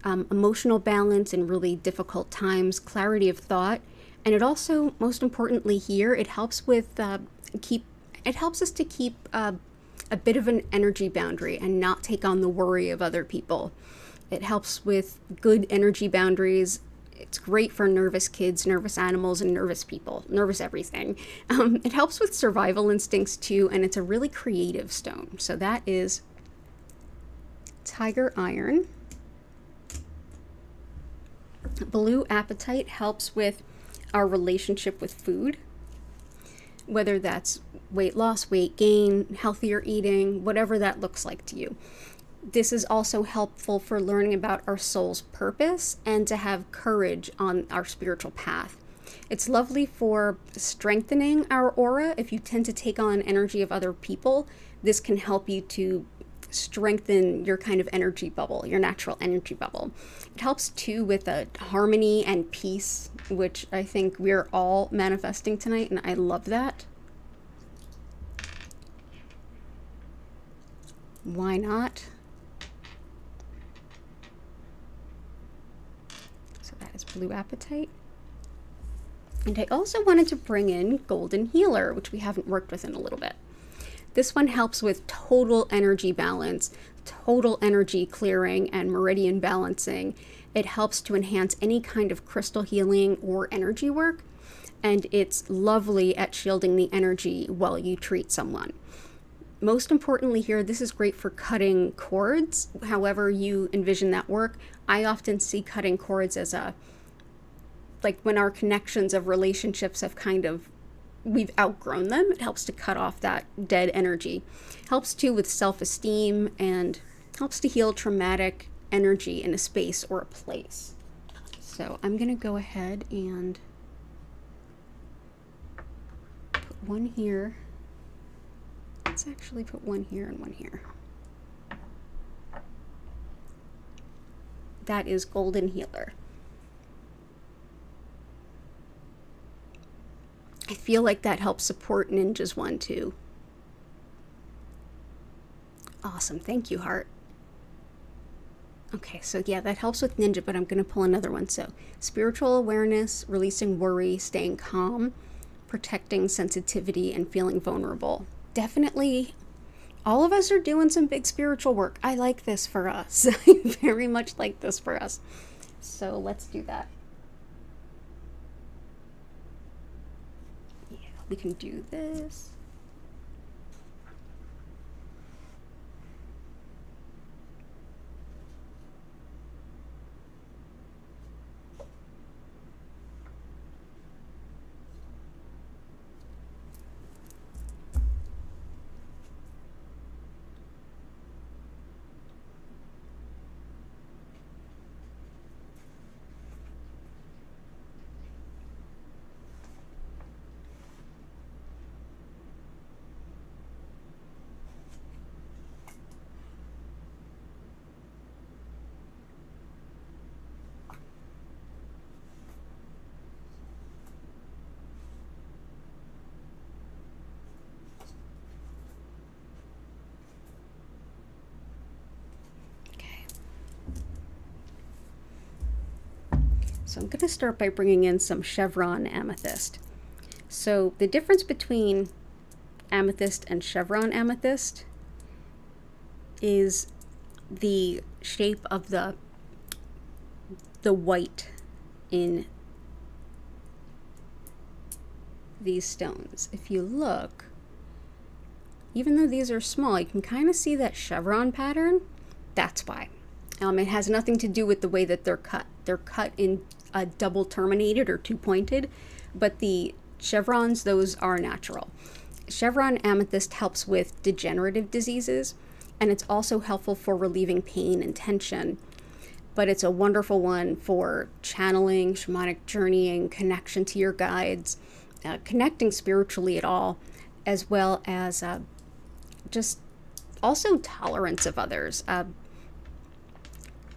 emotional balance in really difficult times, clarity of thought. And it also, most importantly here, it helps with it helps us to keep a bit of an energy boundary and not take on the worry of other people. It helps with good energy boundaries. It's great for nervous kids, nervous animals, and nervous people, nervous everything. It helps with survival instincts too, and it's a really creative stone. So that is tiger iron. Blue apatite helps with our relationship with food. whether that's weight loss, weight gain, healthier eating, whatever that looks like to you. This is also helpful for learning about our soul's purpose and to have courage on our spiritual path. It's lovely for strengthening our aura. If you tend to take on energy of other people, this can help you to strengthen your kind of energy bubble, your natural energy bubble. It helps too with harmony and peace, which I think we're all manifesting tonight, and I love that. Why not? So that is blue apatite. And I also wanted to bring in golden healer, which we haven't worked with in a little bit. This one helps with total energy balance, total energy clearing, and meridian balancing. It helps to enhance any kind of crystal healing or energy work, and it's lovely at shielding the energy while you treat someone. Most importantly here, this is great for cutting cords, however you envision that work. I often see cutting cords as like when our connections of relationships have we've outgrown them. It helps to cut off that dead energy. Helps too with self-esteem and helps to heal traumatic energy in a space or a place. So I'm going to go ahead and put one here. Let's actually put one here and one here. That is golden healer. I feel like that helps support Ninja's one too. Awesome. Thank you, Heart. Okay, so yeah, that helps with Ninja, but I'm going to pull another one. So spiritual awareness, releasing worry, staying calm, protecting sensitivity, and feeling vulnerable. Definitely, all of us are doing some big spiritual work. I like this for us. I very much like this for us. So let's do that. We can do this. So I'm going to start by bringing in some chevron amethyst. So the difference between amethyst and chevron amethyst is the shape of the white in these stones. If you look, even though these are small, you can kind of see that chevron pattern. That's why. It has nothing to do with the way that they're cut. They're cut in a double terminated or two pointed, but the chevrons, those are natural. Chevron amethyst helps with degenerative diseases, and it's also helpful for relieving pain and tension. But it's a wonderful one for channeling, shamanic journeying, connection to your guides, connecting spiritually at all, as well as just also tolerance of others.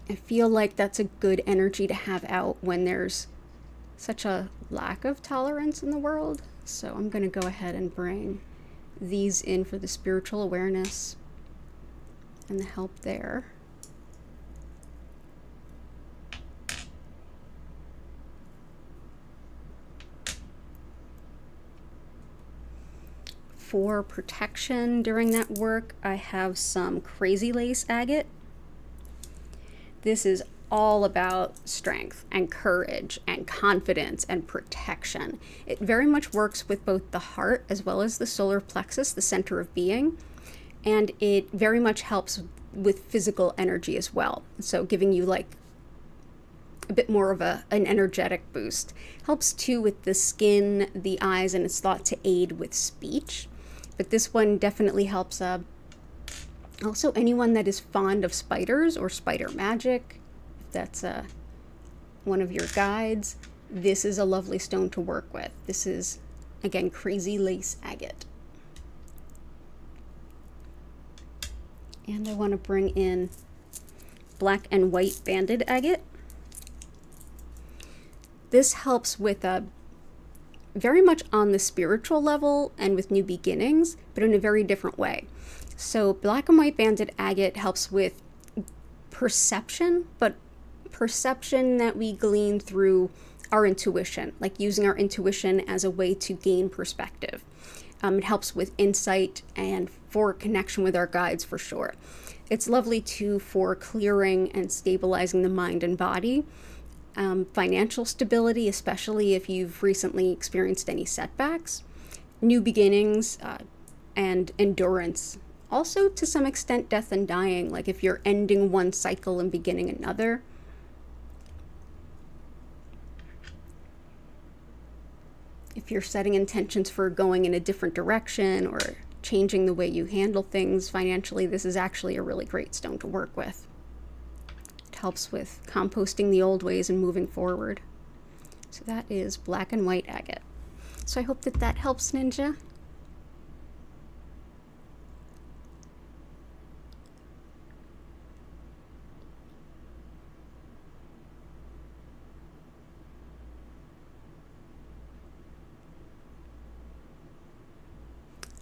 I feel like that's a good energy to have out when there's such a lack of tolerance in the world. So I'm going to go ahead and bring these in for the spiritual awareness and the help there. For protection during that work, I have some crazy lace agate. This is all about strength and courage and confidence and protection. It very much works with both the heart as well as the solar plexus, the center of being, and it very much helps with physical energy as well. So giving you like a bit more of an energetic boost. Helps too with the skin, the eyes, and it's thought to aid with speech. But this one definitely helps also anyone that is fond of spiders or spider magic, if that's one of your guides. This is a lovely stone to work with. This is, again, crazy lace agate. And I want to bring in black and white banded agate. This helps with very much on the spiritual level and with new beginnings, but in a very different way. So black and white banded agate helps with perception, but perception that we glean through our intuition, like using our intuition as a way to gain perspective. It helps with insight and for connection with our guides for sure. It's lovely too for clearing and stabilizing the mind and body. Financial stability, especially if you've recently experienced any setbacks. New beginnings and endurance. Also, to some extent, death and dying, like if you're ending one cycle and beginning another. If you're setting intentions for going in a different direction or changing the way you handle things financially, this is actually a really great stone to work with. It helps with composting the old ways and moving forward. So that is black and white agate. So I hope that that helps, Ninja.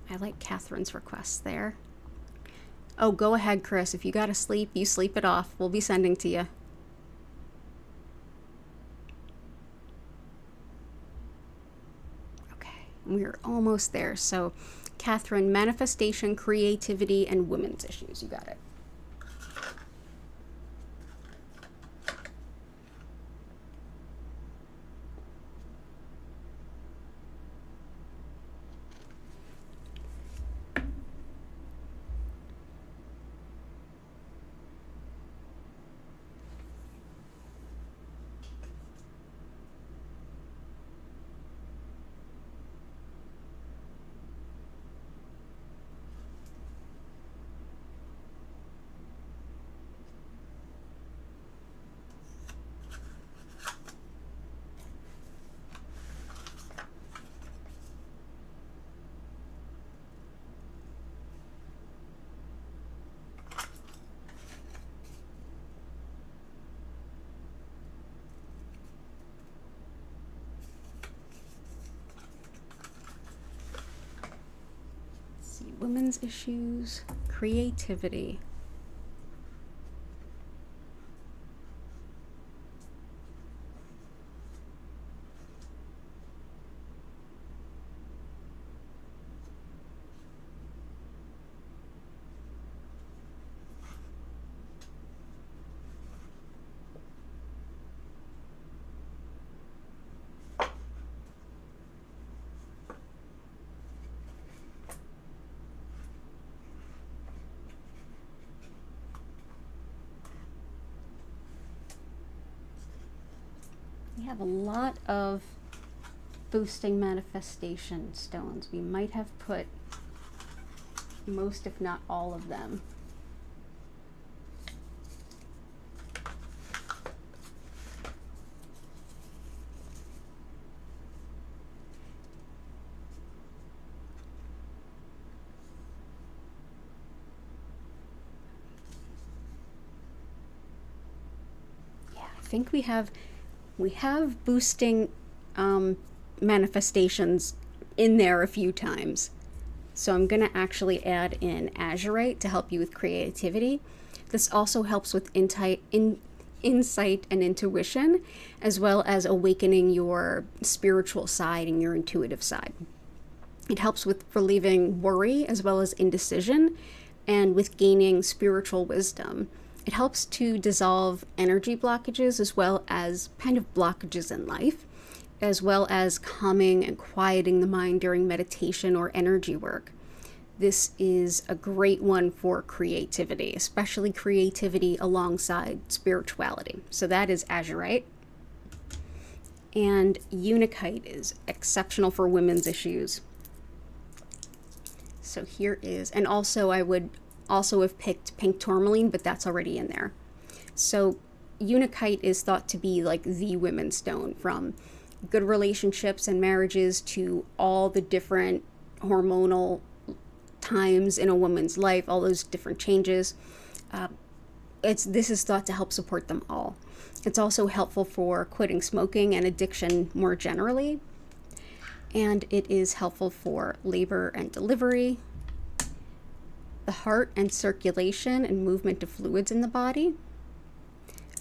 I like Catherine's requests there. Oh, go ahead, Chris. If you gotta sleep, you sleep it off. We'll be sending to you. Okay, we're almost there. So, Catherine, manifestation, creativity, and women's issues. You got it. Women's issues, creativity. We have a lot of boosting manifestation stones. We might have put most, if not all of them. Yeah, I think we have boosting manifestations in there a few times. So I'm going to actually add in azurite to help you with creativity. This also helps with insight and intuition, as well as awakening your spiritual side and your intuitive side. It helps with relieving worry as well as indecision and with gaining spiritual wisdom. It helps to dissolve energy blockages as well as kind of blockages in life, as well as calming and quieting the mind during meditation or energy work. This is a great one for creativity, especially creativity alongside spirituality. So that is azurite. And Unakite is exceptional for women's issues. So here is, and also I would also have picked pink tourmaline, but that's already in there. So Unakite is thought to be like the women's stone, from good relationships and marriages to all the different hormonal times in a woman's life, all those different changes. This is thought to help support them all. It's also helpful for quitting smoking and addiction more generally. And it is helpful for labor and delivery, the heart and circulation and movement of fluids in the body,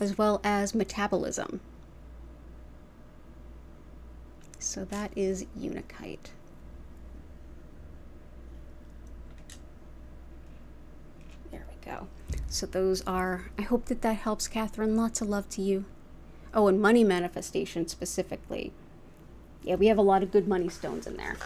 as well as metabolism. So that is Unakite. There we go. So those are, I hope that helps, Catherine. Lots of love to you. Oh, and money manifestation specifically. Yeah, we have a lot of good money stones in there.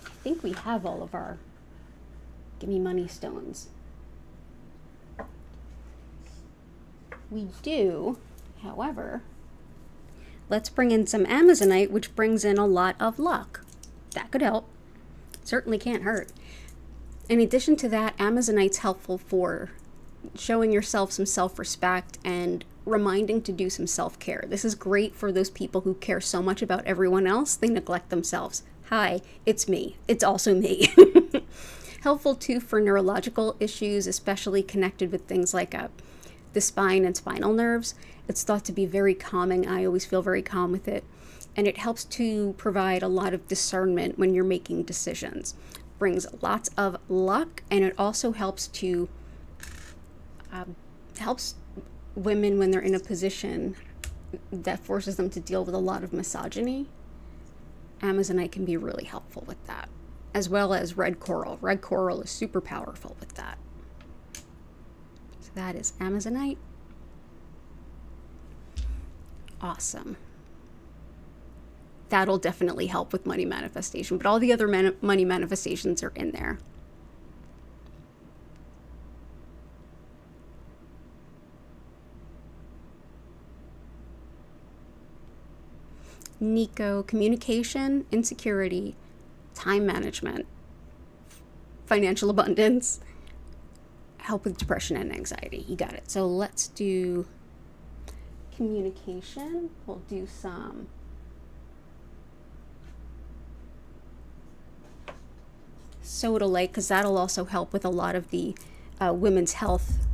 I think we have all of our gimme money stones. We do, however, let's bring in some Amazonite, which brings in a lot of luck. That could help. Certainly can't hurt. In addition to that, Amazonite's helpful for showing yourself some self-respect and reminding to do some self-care. This is great for those people who care so much about everyone else, they neglect themselves. Hi, it's me. It's also me. Helpful too for neurological issues, especially connected with things like the spine and spinal nerves. It's thought to be very calming. I always feel very calm with it. And it helps to provide a lot of discernment when you're making decisions. Brings lots of luck, and it also helps to helps women when they're in a position that forces them to deal with a lot of misogyny. Amazonite can be really helpful with that, as well as red coral. Red coral is super powerful with that. So that is Amazonite. Awesome. That'll definitely help with money manifestation, but all the other money manifestations are in there. Nico, communication, insecurity, time management, financial abundance, help with depression and anxiety. You got it. So let's do communication. We'll do some sodalite, because that'll also help with a lot of the women's health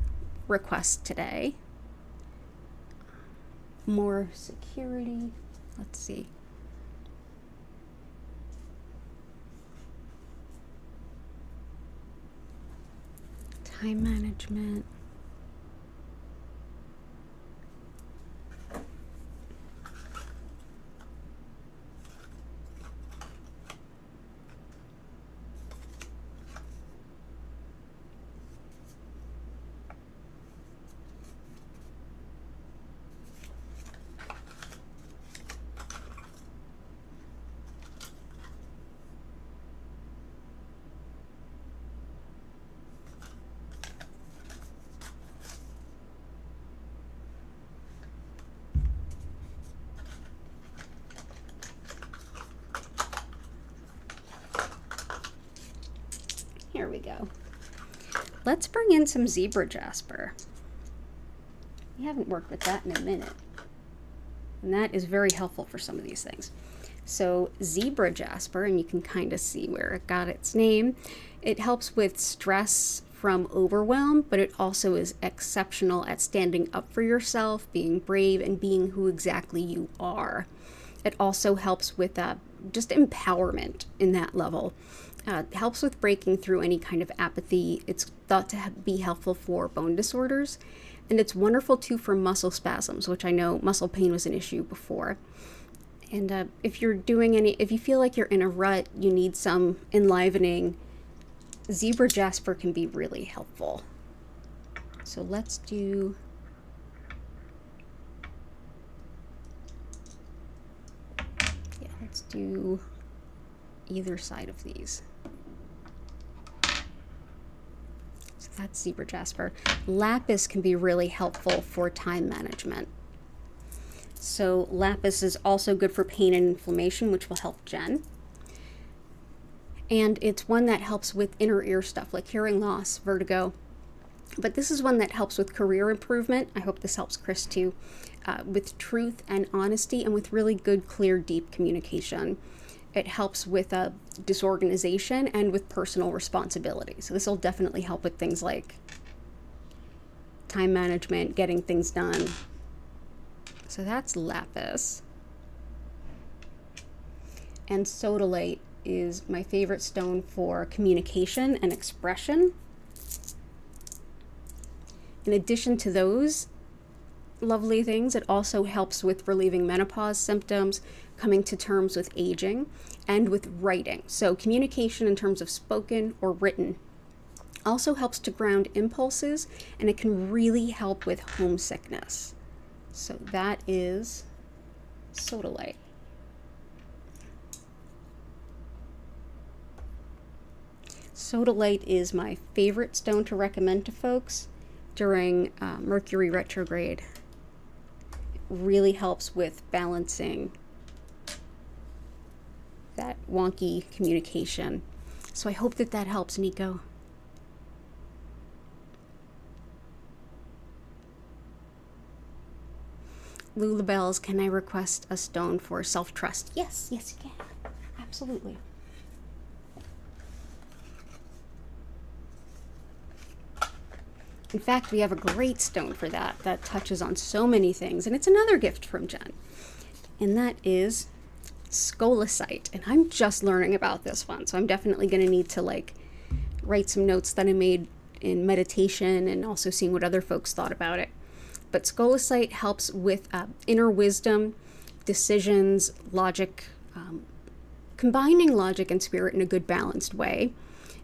requests today. More security. Let's see. Time management. Here we go. Let's bring in some zebra jasper. We haven't worked with that in a minute. And that is very helpful for some of these things. So zebra jasper, and you can kind of see where it got its name. It helps with stress from overwhelm, but it also is exceptional at standing up for yourself, being brave, and being who exactly you are. It also helps with just empowerment in that level. Helps with breaking through any kind of apathy. It's thought to be helpful for bone disorders, and it's wonderful too for muscle spasms, which I know muscle pain was an issue before. And if you feel like you're in a rut, you need some enlivening, zebra jasper can be really helpful. So let's do do either side of these. So that's zebra jasper. Lapis can be really helpful for time management. So lapis is also good for pain and inflammation, which will help Jen. And it's one that helps with inner ear stuff like hearing loss, vertigo. But this is one that helps with career improvement. I hope this helps Chris too, with truth and honesty and with really good, clear, deep communication. It helps with disorganization and with personal responsibility. So this will definitely help with things like time management, getting things done. So that's lapis. And sodalite is my favorite stone for communication and expression. In addition to those lovely things, it also helps with relieving menopause symptoms, coming to terms with aging, and with writing. So communication in terms of spoken or written also helps to ground impulses, and it can really help with homesickness. So that is sodalite. Sodalite is my favorite stone to recommend to folks during Mercury retrograde. It really helps with balancing that wonky communication. So I hope that that helps, Nico. Lulabells, can I request a stone for self-trust? Yes, yes you can. Absolutely. In fact, we have a great stone for that that touches on so many things, and it's another gift from Jen, and that is scolecite. And I'm just learning about this one, so I'm definitely going to need to like write some notes that I made in meditation and also seeing what other folks thought about it. But scolecite helps with inner wisdom, decisions, logic, combining logic and spirit in a good balanced way.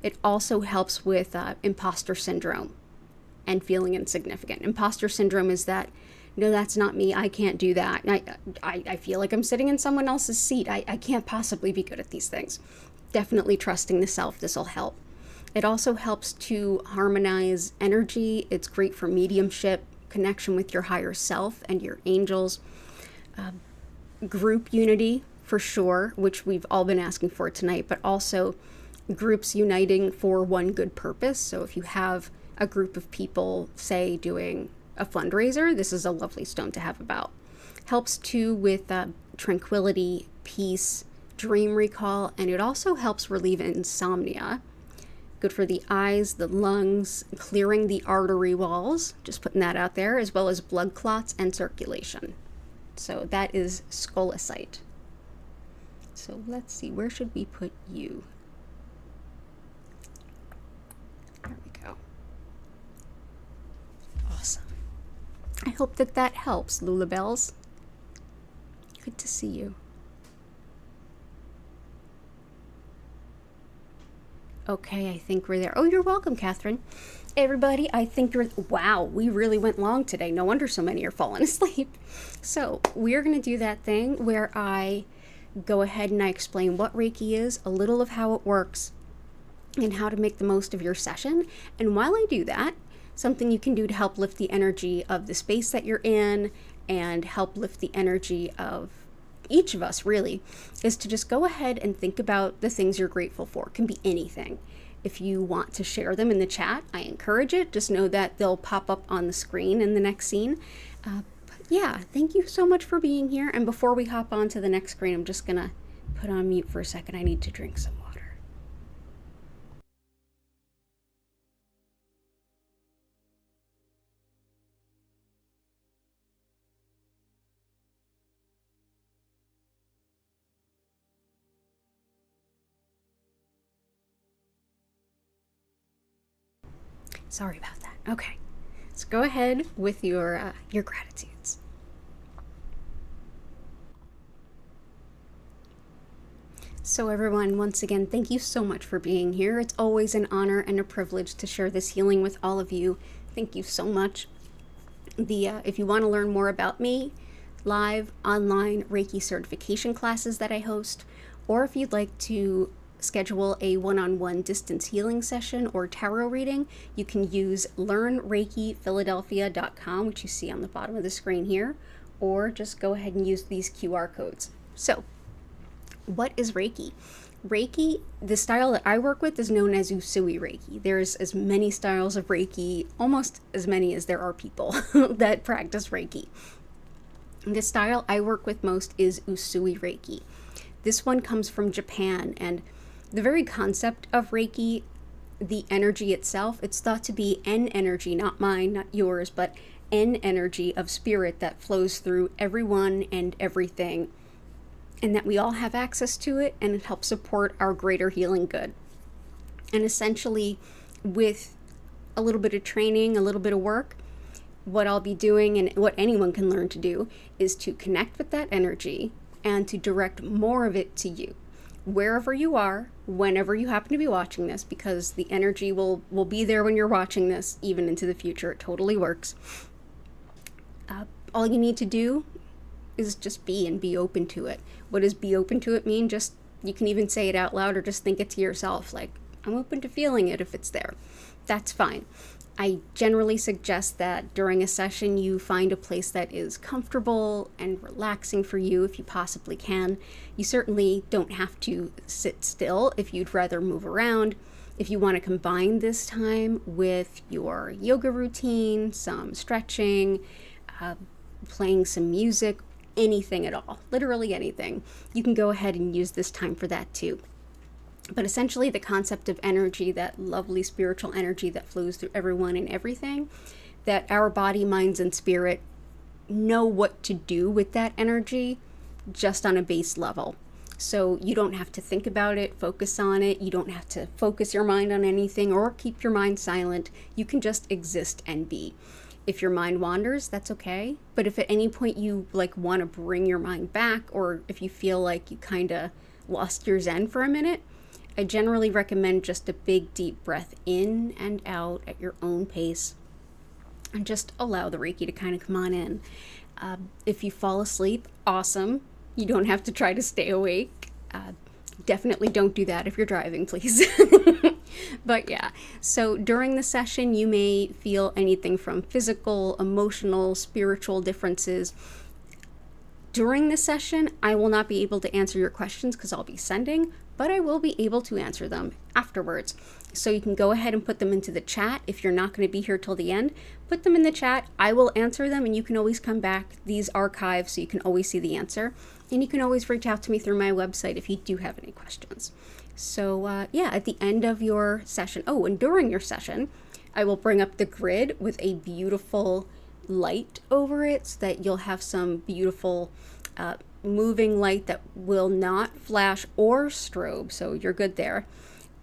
It also helps with imposter syndrome and feeling insignificant. Imposter syndrome is that, no, that's not me. I can't do that. I feel like I'm sitting in someone else's seat. I can't possibly be good at these things. Definitely trusting the self. This will help. It also helps to harmonize energy. It's great for mediumship, connection with your higher self and your angels. Group unity for sure, which we've all been asking for tonight, but also groups uniting for one good purpose. So if you have a group of people, say, doing a fundraiser, this is a lovely stone to have about. Helps too with tranquility, peace, dream recall, and it also helps relieve insomnia. Good for the eyes, the lungs, clearing the artery walls, just putting that out there, as well as blood clots and circulation. So that is scolecite. So let's see, where should we put you? There we go. Awesome. I hope that that helps, Lulabells. Good to see you. Okay, I think we're there. Oh, you're welcome, Catherine. Hey, everybody, I think you're... Wow, we really went long today. No wonder so many are falling asleep. So we're going to do that thing where I go ahead and I explain what Reiki is, a little of how it works, and how to make the most of your session. And while I do that, something you can do to help lift the energy of the space that you're in and help lift the energy of each of us, really, is to just go ahead and think about the things you're grateful for. It can be anything. If you want to share them in the chat, I encourage it. Just know that they'll pop up on the screen in the next scene. But yeah, thank you so much for being here. And before we hop on to the next screen, I'm just gonna put on mute for a second. I need to drink some water. Sorry about that. Okay, so go ahead with your gratitudes. So everyone, once again, thank you so much for being here. It's always an honor and a privilege to share this healing with all of you. Thank you so much. If you want to learn more about me, live online Reiki certification classes that I host, or if you'd like to schedule a one-on-one distance healing session or tarot reading, you can use learnreikiphiladelphia.com, which you see on the bottom of the screen here, or just go ahead and use these QR codes. So, what is Reiki? Reiki, the style that I work with, is known as Usui Reiki. There's as many styles of Reiki, almost as many as there are people that practice Reiki. The style I work with most is Usui Reiki. This one comes from Japan, and the very concept of Reiki, the energy itself, it's thought to be an energy, not mine, not yours, but an energy of spirit that flows through everyone and everything, and that we all have access to it, and it helps support our greater healing good. And essentially, with a little bit of training, a little bit of work, what I'll be doing, and what anyone can learn to do, is to connect with that energy and to direct more of it to you, wherever you are, whenever you happen to be watching this, because the energy will be there when you're watching this, even into the future. It totally works. All you need to do is just be, and be open to it. What does be open to it mean? Just, you can even say it out loud or just think it to yourself, like, I'm open to feeling it if it's there. That's fine. I generally suggest that during a session you find a place that is comfortable and relaxing for you if you possibly can. You certainly don't have to sit still if you'd rather move around. If you want to combine this time with your yoga routine, some stretching, playing some music, anything at all, literally anything, you can go ahead and use this time for that too. But essentially the concept of energy, that lovely spiritual energy that flows through everyone and everything, that our body, minds, and spirit know what to do with that energy just on a base level. So you don't have to think about it, focus on it. You don't have to focus your mind on anything or keep your mind silent. You can just exist and be. If your mind wanders, that's okay. But if at any point you want to bring your mind back, or if you feel like you kind of lost your zen for a minute, I generally recommend just a big deep breath in and out at your own pace, and just allow the Reiki to kind of come on in. If you fall asleep, awesome. You don't have to try to stay awake. Definitely don't do that if you're driving, please. But yeah, so during the session, you may feel anything from physical, emotional, spiritual differences. During the session, I will not be able to answer your questions because I'll be sending, but I will be able to answer them afterwards. So you can go ahead and put them into the chat. If you're not going to be here till the end, put them in the chat. I will answer them, and you can always come back. These archive, so you can always see the answer. And you can always reach out to me through my website if you do have any questions. So yeah, at the end of your session, and during your session, I will bring up the grid with a beautiful light over it, so that you'll have some beautiful moving light that will not flash or strobe, so you're good there.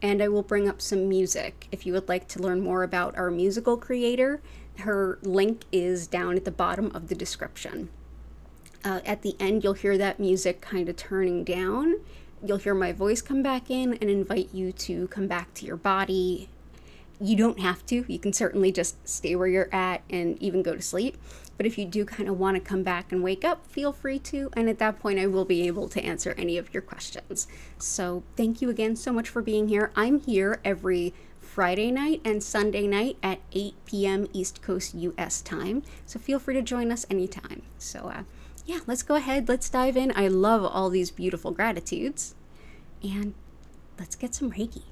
And I will bring up some music. If you would like to learn more about our musical creator, her link is down at the bottom of the description. At the end, you'll hear that music kind of turning down. You'll hear my voice come back in and invite you to come back to your body. You don't have to. You can certainly just stay where you're at and even go to sleep. But if you do kind of want to come back and wake up, feel free to. And at that point, I will be able to answer any of your questions. So thank you again so much for being here. I'm here every Friday night and Sunday night at 8 p.m. East Coast US time. So feel free to join us anytime. So yeah, let's go ahead. Let's dive in. I love all these beautiful gratitudes. And let's get some Reiki.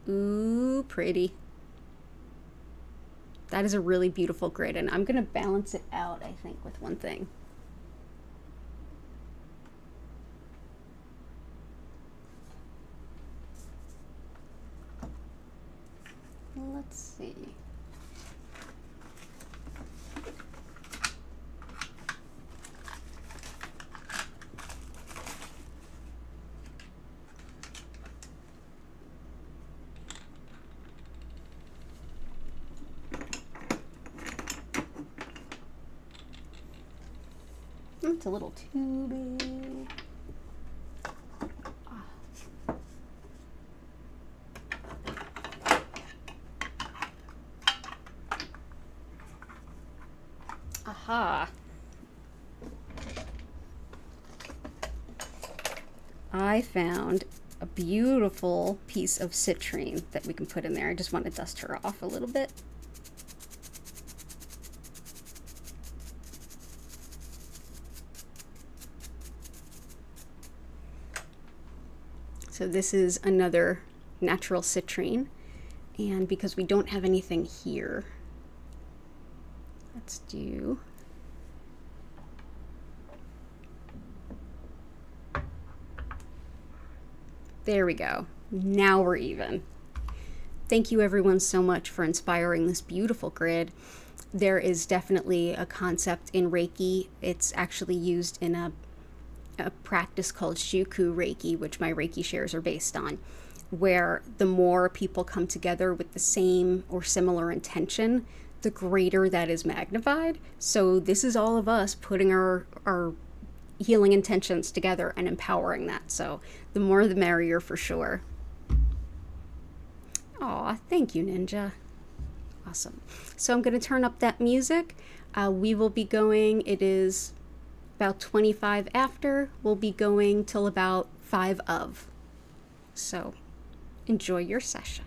Ooh, pretty. That is a really beautiful grid, and I'm going to balance it out, I think, with one thing. Let's see. It's a little too big. Aha. I found a beautiful piece of citrine that we can put in there. I just want to dust her off a little bit. So this is another natural citrine, and because we don't have anything here, let's do there we go. Now we're even. Thank you everyone so much for inspiring this beautiful grid. There is definitely a concept in Reiki. It's actually used in a practice called Shuku Reiki, which my Reiki shares are based on, where the more people come together with the same or similar intention, the greater that is magnified. So this is all of us putting our healing intentions together and empowering that. So the more the merrier for sure. Aw, thank you, Ninja. Awesome. So I'm going to turn up that music. We will be going, it is about 25 after, we'll be going till about 5 of. So enjoy your session.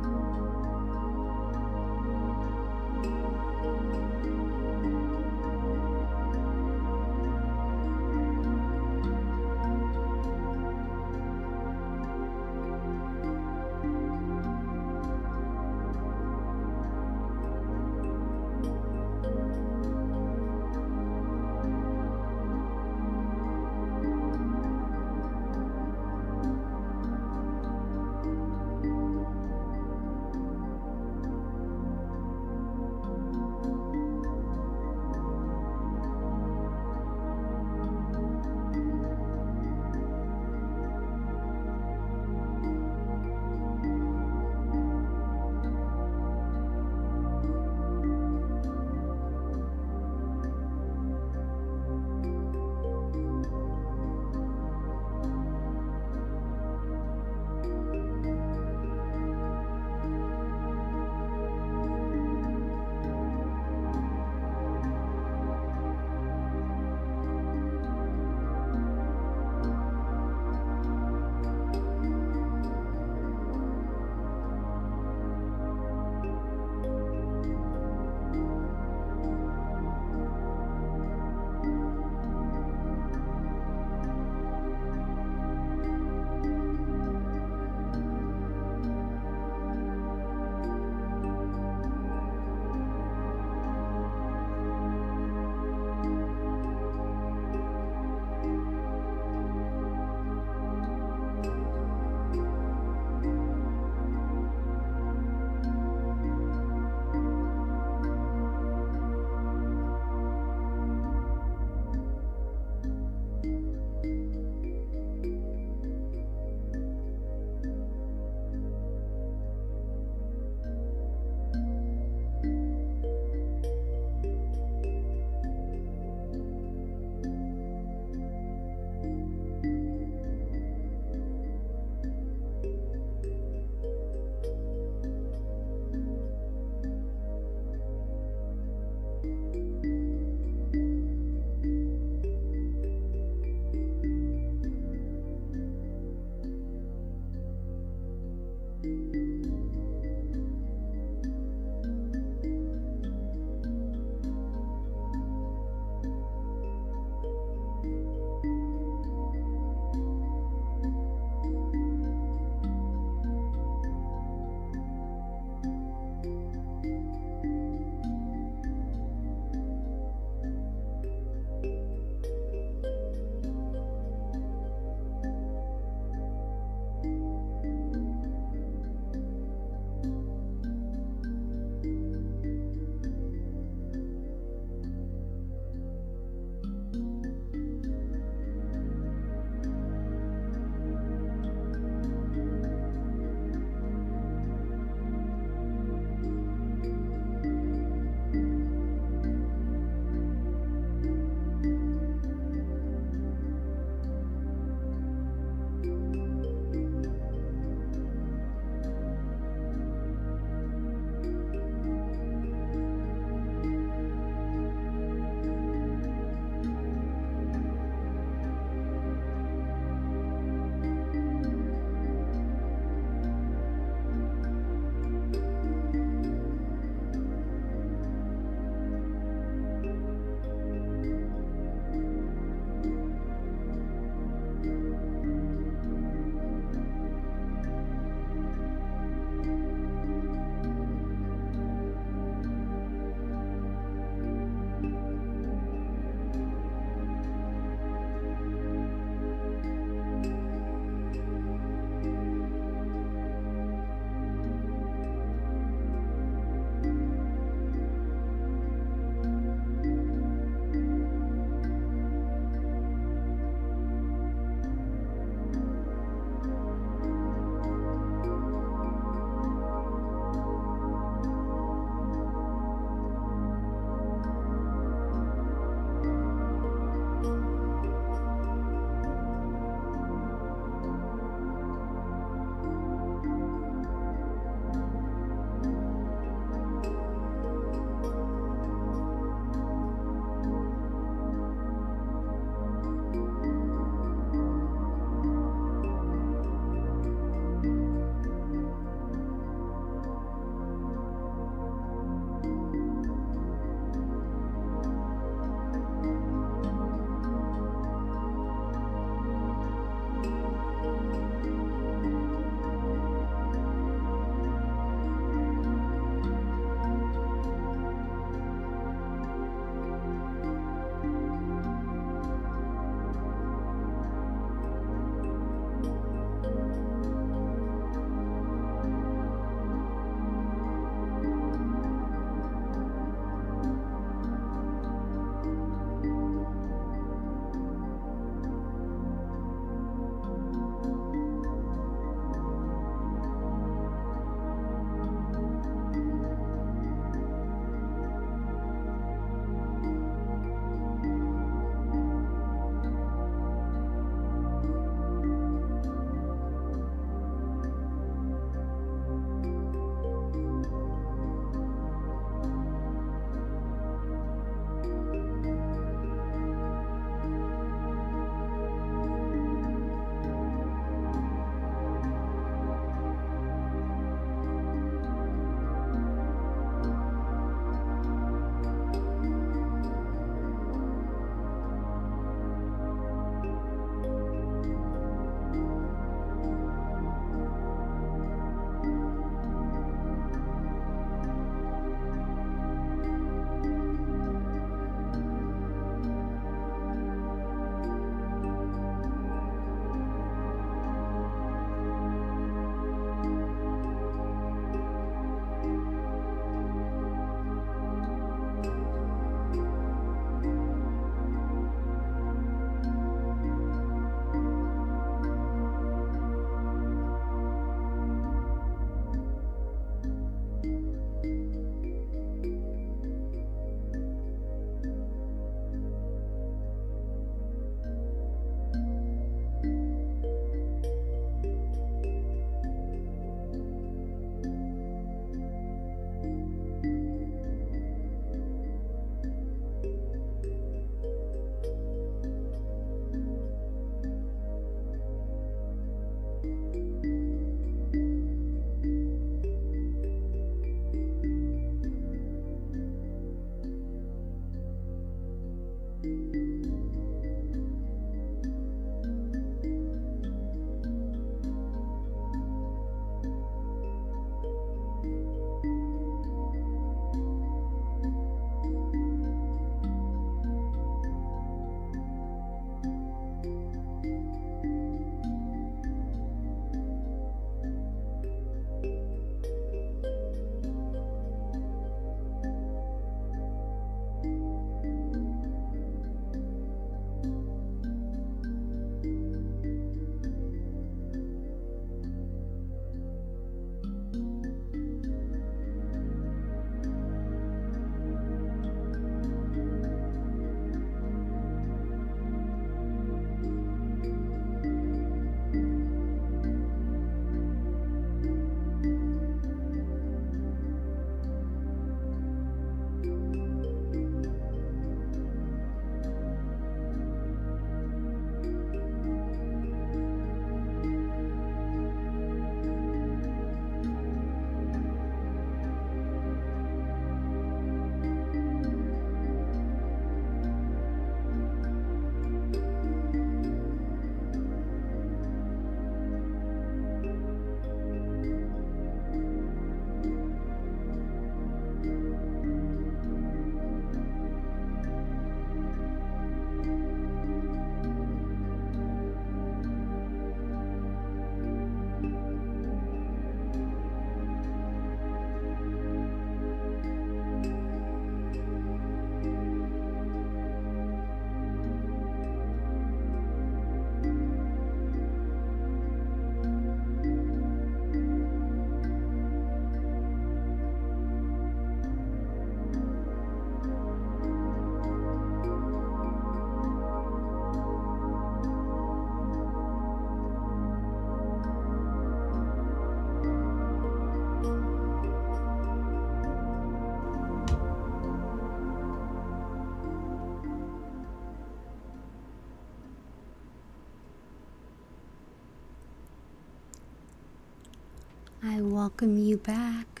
I welcome you back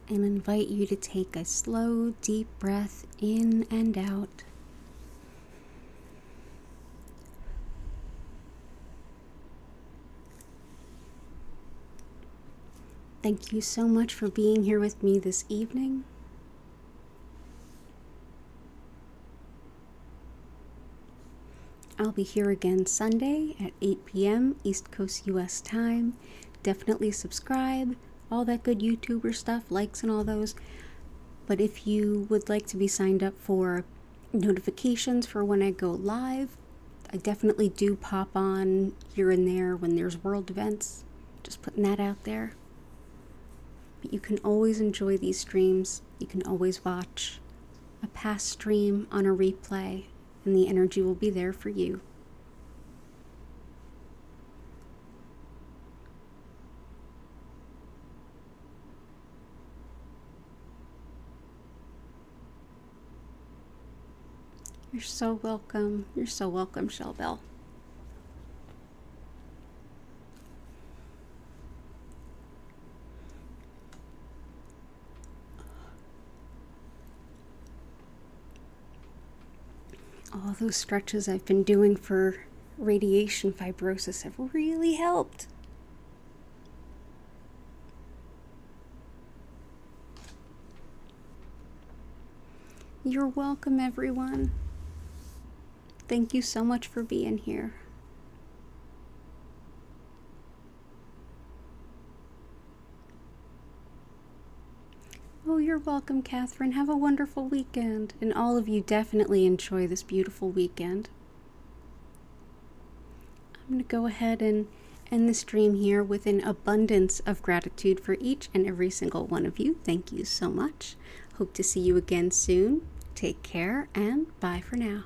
and invite you to take a slow, deep breath in and out. Thank you so much for being here with me this evening. I'll be here again Sunday at 8 p.m. East Coast US time. Definitely subscribe, all that good YouTuber stuff, likes and all those. But if you would like to be signed up for notifications for when I go live, I definitely do pop on here and there when there's world events. Just putting that out there. But you can always enjoy these streams. You can always watch a past stream on a replay, and the energy will be there for you. You're so welcome. You're so welcome, Shellbell. All those stretches I've been doing for radiation fibrosis have really helped. You're welcome, everyone. Thank you so much for being here. Oh, you're welcome, Catherine. Have a wonderful weekend. And all of you definitely enjoy this beautiful weekend. I'm going to go ahead and end the stream here with an abundance of gratitude for each and every single one of you. Thank you so much. Hope to see you again soon. Take care and bye for now.